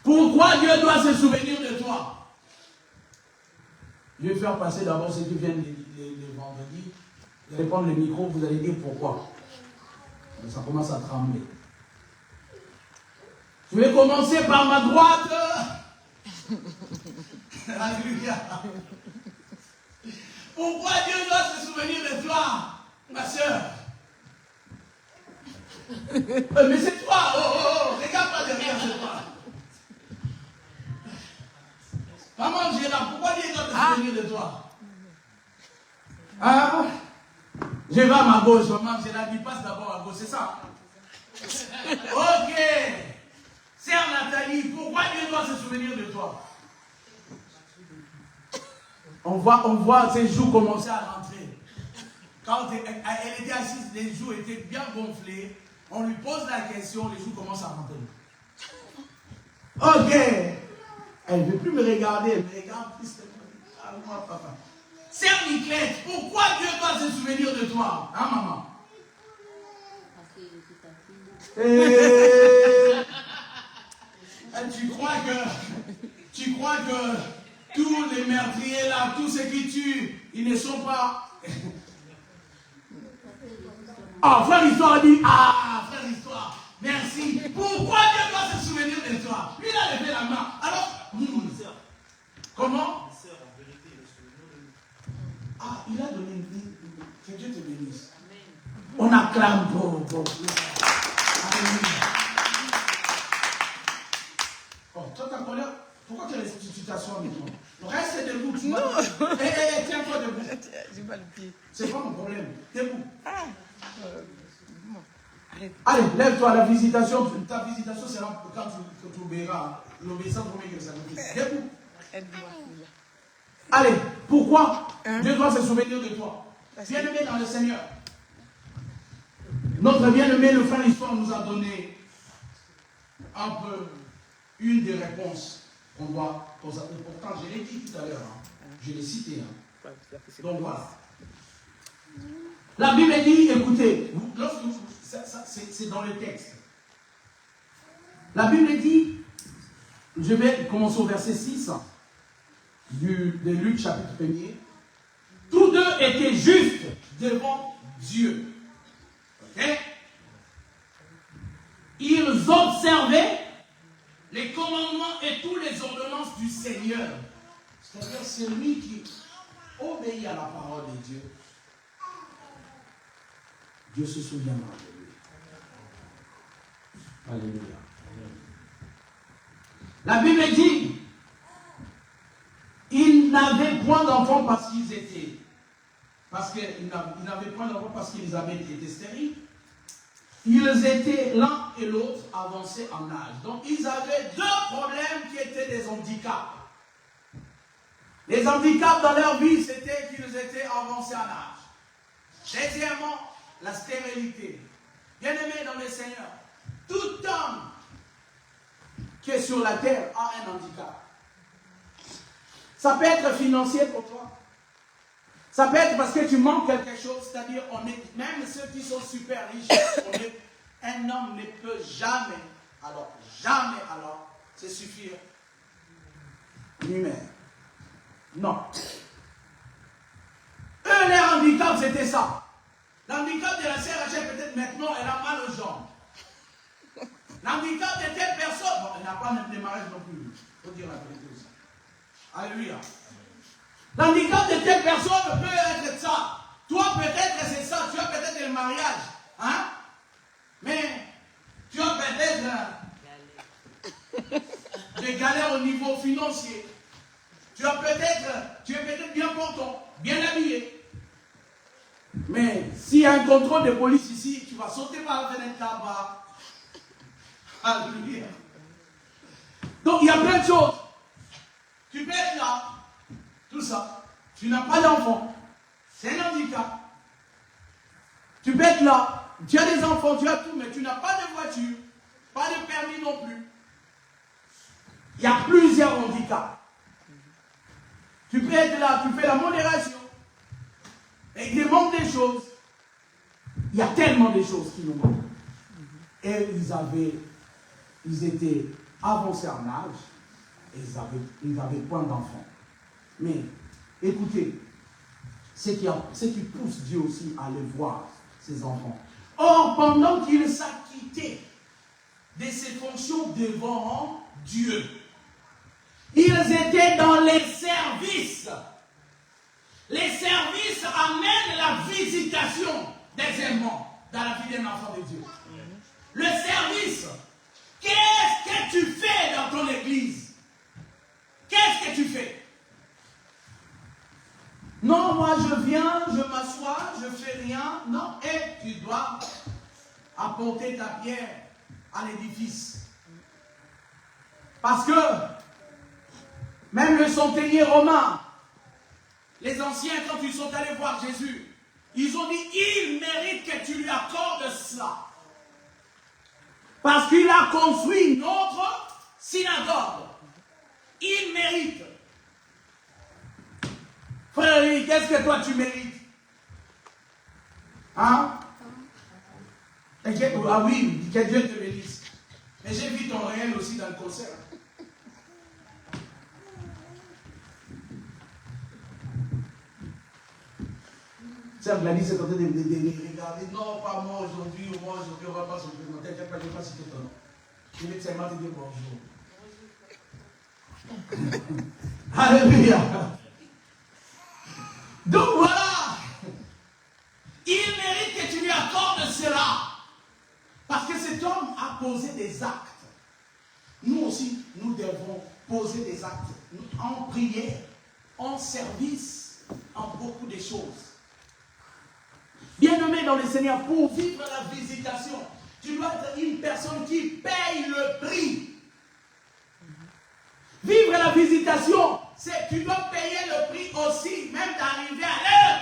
Pourquoi Dieu doit se souvenir de toi? Je vais faire passer d'abord ceux qui viennent les vendredis. Vous allez prendre le micro, vous allez dire pourquoi. Mais ça commence à trembler. Je vais commencer par ma droite. Alléluia. Pourquoi Dieu doit se souvenir de toi, ma soeur? Mais c'est toi. Oh, regarde pas derrière, c'est toi. Maman, j'ai là. Pourquoi Dieu doit se souvenir de toi? Ah, je vais à ma gauche, maman, j'ai là, il passe d'abord à gauche, c'est ça? Ok. Sœur Nathalie, pourquoi Dieu doit se souvenir de toi? On voit ses joues commencer à rentrer. Quand elle était assise, les joues étaient bien gonflées. On lui pose la question, les joues commencent à rentrer. Ok. Elle ne veut plus me regarder, elle me regarde plus. Ah, moi, papa. Sœur Niclette, pourquoi Dieu doit se souvenir de toi? Hein, maman? Parce que je suis ta fille. Tu crois que tous les meurtriers là, tous ceux qui tuent, ils ne sont pas... Ah, frère Histoire a dit, ah, frère Histoire, merci. Pourquoi Dieu doit se souvenir de toi? Il a levé la main. Alors, comment? Ah, il a donné une vie. Que Dieu te bénisse. On acclame pour. Alléluia. Oh, toi, ta colère, pourquoi tu t'assois maintenant? Reste debout. Tu non. Tiens-toi debout. J'ai pas le pied. C'est pas mon problème. Debout. Allez, lève-toi. La visitation, ta visitation sera quand tu obéiras. L'obéissance pour que ça nous dise. Debout. Allez, pourquoi Dieu doit se souvenir de toi? Bien-aimé dans le Seigneur. Notre bien-aimé, le frère Histoire, nous a donné un peu une des réponses qu'on doit poser. Pourtant, je l'ai dit tout à l'heure. Je l'ai cité. Donc voilà. La Bible dit, écoutez, c'est dans le texte. La Bible dit, je vais commencer au verset 6 de Luc chapitre 1er. Tous deux étaient justes devant Dieu. Okay? Ils observaient les commandements et toutes les ordonnances du Seigneur. C'est-à-dire celui qui obéit à la parole de Dieu. Dieu se souviendra de lui. Alléluia. La Bible dit, ils n'avaient point d'enfants parce qu'ils étaient, n'avaient point d'enfants parce qu'ils avaient été stériles. Ils étaient l'un et l'autre avancés en âge. Donc ils avaient deux problèmes qui étaient des handicaps. Les handicaps dans leur vie, c'était qu'ils étaient avancés en âge. Deuxièmement, la stérilité. Bien-aimé dans le Seigneur, tout homme qui est sur la terre a un handicap. Ça peut être financier pour toi. Ça peut être parce que tu manques quelque chose. C'est-à-dire, même ceux qui sont super riches, un homme ne peut jamais se suffire lui-même. Non. Eux, leur handicap, c'était ça. L'handicap de la sœur Rachel, peut-être maintenant, elle a mal aux jambes. L'handicap de telle personne, bon, elle n'a pas de mariage non plus. Il faut dire la vérité aussi. Alléluia. L'handicap de telle personne peut être ça. Toi, peut-être c'est ça. Tu as peut-être le mariage. Hein? Mais tu as peut-être des galères au niveau financier. Tu es peut-être bien portant, bien habillé. Mais s'il y a un contrôle de police ici, tu vas sauter par la fenêtre là-bas. Alléluia. Donc il y a plein de choses. Tu peux être là, tout ça. Tu n'as pas d'enfant. C'est un handicap. Tu peux être là. Tu as des enfants, tu as tout, mais tu n'as pas de voiture, pas de permis non plus. Il y a plusieurs handicaps. Tu peux être là, tu fais la modération. Et il manque des choses. Il y a tellement de choses qui nous manquent. Et ils étaient avancés en âge. Et ils avaient point d'enfants. Mais, écoutez, ce qui pousse Dieu aussi à aller voir ses enfants. Or, pendant qu'il s'acquittait de ses fonctions devant Dieu, ils étaient dans les services. Les services amènent la visitation des aimants dans la vie d'un enfant de Dieu. Le service, qu'est-ce que tu fais dans ton église? Qu'est-ce que tu fais? Non, moi je viens, je m'assois, je fais rien. Non, et tu dois apporter ta pierre à l'édifice. Parce que même le centenier romain, les anciens, quand ils sont allés voir Jésus, ils ont dit, il mérite que tu lui accordes cela. Parce qu'il a construit notre synagogue. Il mérite. Frère, qu'est-ce que toi tu mérites? Hein? Ah oui, que Dieu te bénisse. Mais j'ai vu ton réel aussi dans le concert. Sœur Gladys est en train de regarder. Non, pas moi aujourd'hui, ou moi aujourd'hui, on ne va pas se présenter. T'inquiète pas, je ne vais pas citer ton nom. Je vais seulement te dire bonjour. Alléluia. Donc voilà. Il mérite que tu lui accordes cela. Parce que cet homme a posé des actes. Nous aussi, nous devons poser des actes. En prière, en service, en beaucoup de choses. Bien-aimé dans le Seigneur, pour vivre la visitation, tu dois être une personne qui paye le prix. Vivre la visitation, c'est tu dois payer le prix aussi, même d'arriver à l'heure.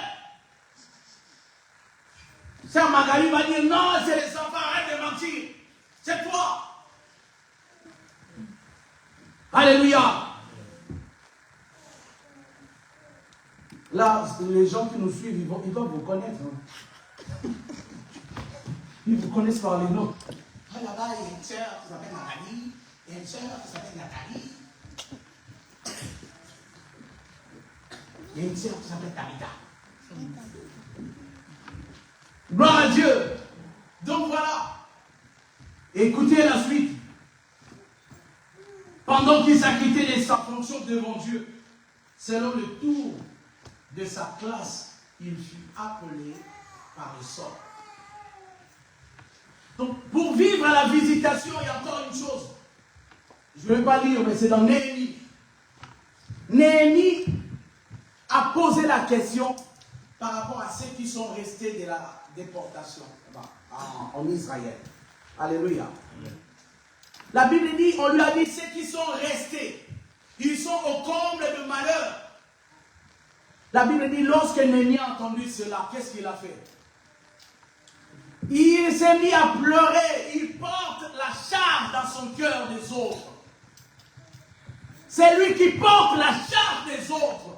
Sœur Magali va dire non, c'est les enfants, arrête de mentir. C'est toi. Alléluia. Là, les gens qui nous suivent, ils doivent vous connaître. Hein. Ils vous connaissent par les noms. Ah, là-bas, il y a une sœur qui s'appelle Nathalie. Il y a une sœur qui s'appelle Nathalie. Il y a une sœur qui s'appelle Tabitha. Gloire à Dieu. Donc voilà. Écoutez la suite. Pendant qu'il s'acquittait de sa fonction devant Dieu, selon le tour de sa classe, il fut appelé par le sort. Donc, pour vivre à la visitation, il y a encore une chose. Je ne vais pas lire, mais c'est dans Néhémie. Néhémie a posé la question par rapport à ceux qui sont restés de la déportation en Israël. Alléluia. La Bible dit, on lui a dit, ceux qui sont restés, ils sont au comble de malheur. La Bible dit, lorsque Néhémie a entendu cela, qu'est-ce qu'il a fait? Il s'est mis à pleurer, il porte la charge dans son cœur des autres. C'est lui qui porte la charge des autres.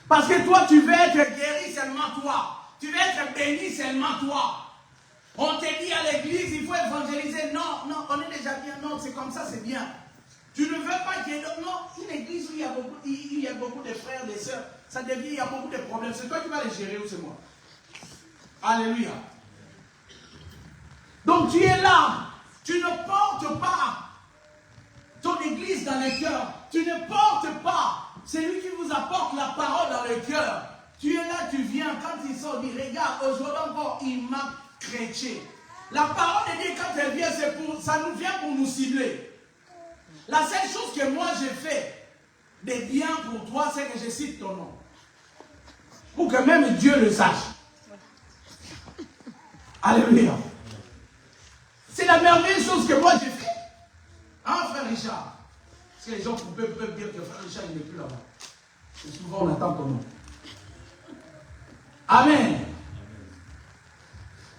Parce que toi, tu veux être guéri seulement toi. Tu veux être béni seulement toi. On te dit à l'église, il faut évangéliser. Non, non, on est déjà bien. Non, c'est comme ça, c'est bien. Tu ne veux pas qu'il y ait... Non, une église où il y a beaucoup de frères, de sœurs, ça devient, il y a beaucoup de problèmes. C'est toi qui vas les gérer ou c'est moi? Alléluia. Donc tu es là. Tu ne portes pas ton église dans le cœur. Tu ne portes pas. C'est lui qui vous apporte la parole dans le cœur. Tu es là, tu viens. Quand il sort, il dit, regarde, aujourd'hui encore, il m'a chrétien. La parole de Dieu, quand elle vient, ça nous vient pour nous cibler. La seule chose que moi j'ai fait de bien pour toi, c'est que je cite ton nom. Pour que même Dieu le sache. Alléluia. C'est la merveilleuse chose que moi j'ai fait. Hein, frère Richard? Parce que les gens peuvent dire que frère Richard, il n'est plus là-bas. Et souvent, on attend ton nom. Amen.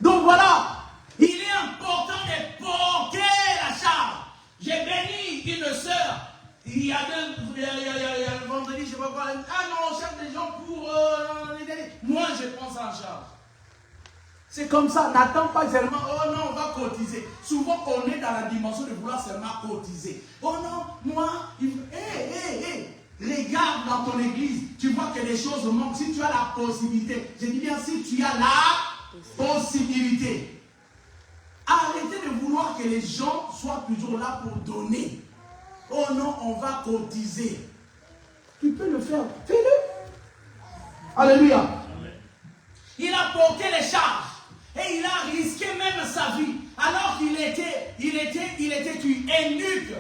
Donc voilà. Il est important de porter la charge. J'ai béni une sœur. Il y a le vendredi, je ne sais pas quoi. Ah non, on cherche des gens pour moi, je prends ça en charge. C'est comme ça, n'attends pas seulement, oh non, on va cotiser. Souvent, on est dans la dimension de vouloir seulement cotiser. Oh non, moi, regarde dans ton église, tu vois que les choses manquent. Si tu as la possibilité, je dis bien si tu as la possibilité, arrêtez de vouloir que les gens soient toujours là pour donner. Oh non, on va cotiser. Tu peux le faire, fais-le. Alléluia. Il a porté les charges. Et il a risqué même sa vie. Alors qu'il était eunuque.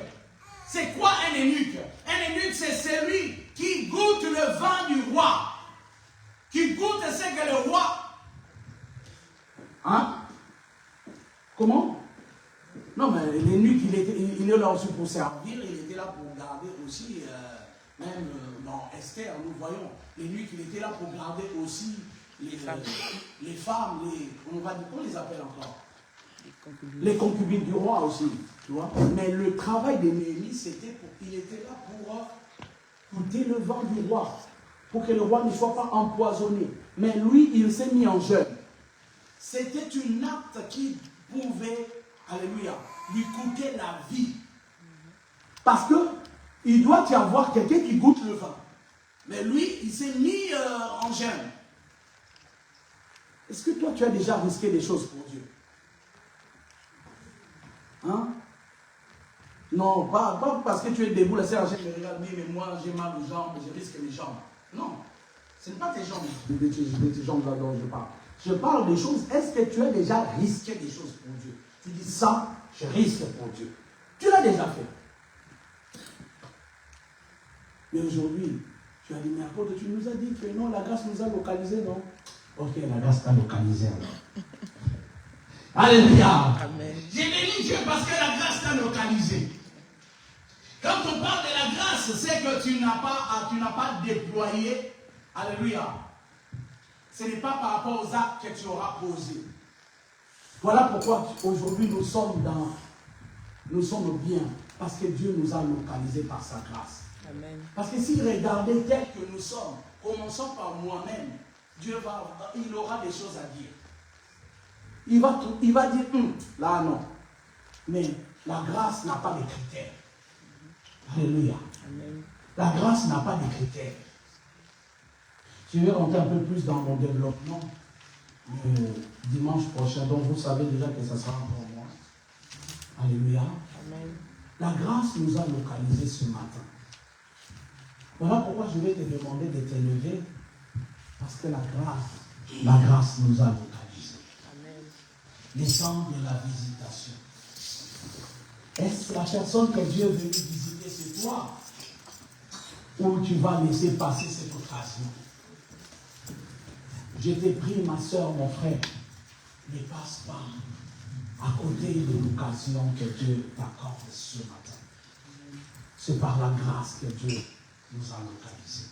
C'est quoi un eunuque? Un eunuque, c'est celui qui goûte le vin du roi. Qui goûte ce que le roi... Hein? Comment? Non, mais l'eunuque, il est là aussi pour servir. Il était là pour garder aussi... même dans Esther, nous voyons, l'eunuque, il était là pour garder aussi... Les femmes, on les appelle encore les concubines du roi aussi, tu vois. Mais le travail de Néhémie, c'était il était là pour goûter le vin du roi, pour que le roi ne soit pas empoisonné. Mais lui, il s'est mis en jeûne. C'était une acte qui pouvait, alléluia, lui coûter la vie. Parce que il doit y avoir quelqu'un qui goûte le vin. Mais lui, il s'est mis en jeûne. Est-ce que toi, tu as déjà risqué des choses pour Dieu? Hein? Non, pas parce que tu es debout, la sœur me regarde, mais moi j'ai mal aux jambes, je risque mes jambes. Non, ce n'est pas tes jambes, de tes jambes là dont je parle. Je parle des choses, est-ce que tu as déjà risqué des choses pour Dieu? Tu dis ça, je risque pour Dieu. Tu l'as déjà fait. Mais aujourd'hui, tu as dit, mais apôtre, tu nous as dit que non, la grâce nous a localisés, non? Ok, la grâce t'a localisé alors. Alléluia. Amen. J'ai béni Dieu parce que la grâce t'a localisé. Quand on parle de la grâce, c'est que tu n'as pas déployé. Alléluia. Ce n'est pas par rapport aux actes que tu auras posés. Voilà pourquoi aujourd'hui nous sommes bien. Parce que Dieu nous a localisés par sa grâce. Amen. Parce que s'il regardait tel que nous sommes, commençons par moi-même, il aura des choses à dire. Il va dire, là non. Mais la grâce n'a pas de critères. Alléluia. Amen. La grâce n'a pas de critères. Je vais rentrer un peu plus dans mon développement le dimanche prochain. Donc vous savez déjà que ça sera pour moi. Alléluia. Amen. La grâce nous a localisés ce matin. Voilà pourquoi je vais te demander de te lever. Parce que la grâce nous a localisés. Amen. Les temps de la visitation. Est-ce la personne que Dieu est venu visiter, c'est toi? Ou tu vas laisser passer cette occasion? Je t'ai pris, ma soeur, mon frère, ne passe pas à côté de l'occasion que Dieu t'accorde ce matin. C'est par la grâce que Dieu nous a localisés.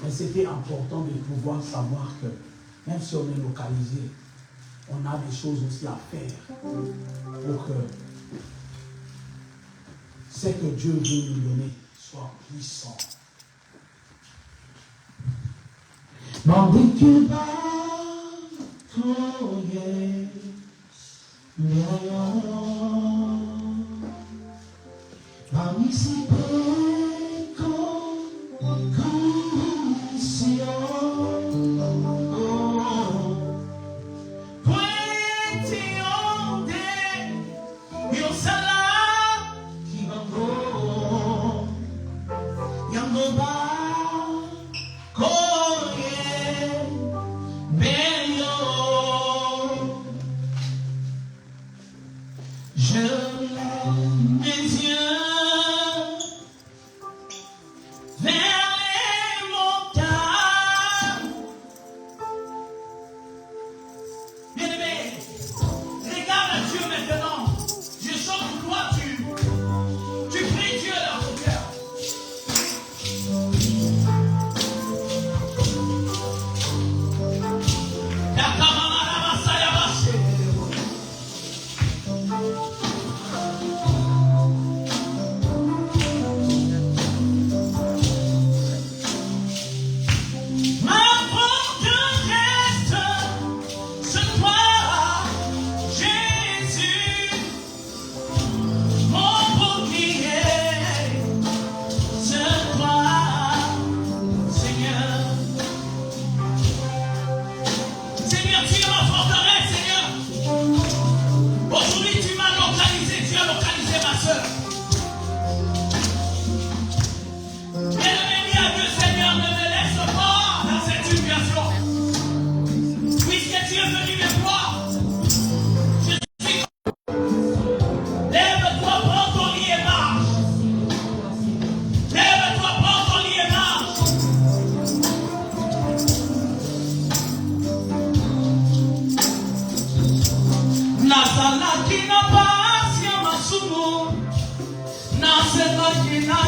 Mais c'était important de pouvoir savoir que même si on est localisé, on a des choses aussi à faire pour que ce que Dieu veut nous donner soit puissant. Mandi ba toye meyo Mami si peko kansio Poeti onde yo sala kibango Yango ba Nazalaki na pasi ya masumu, nasemaki na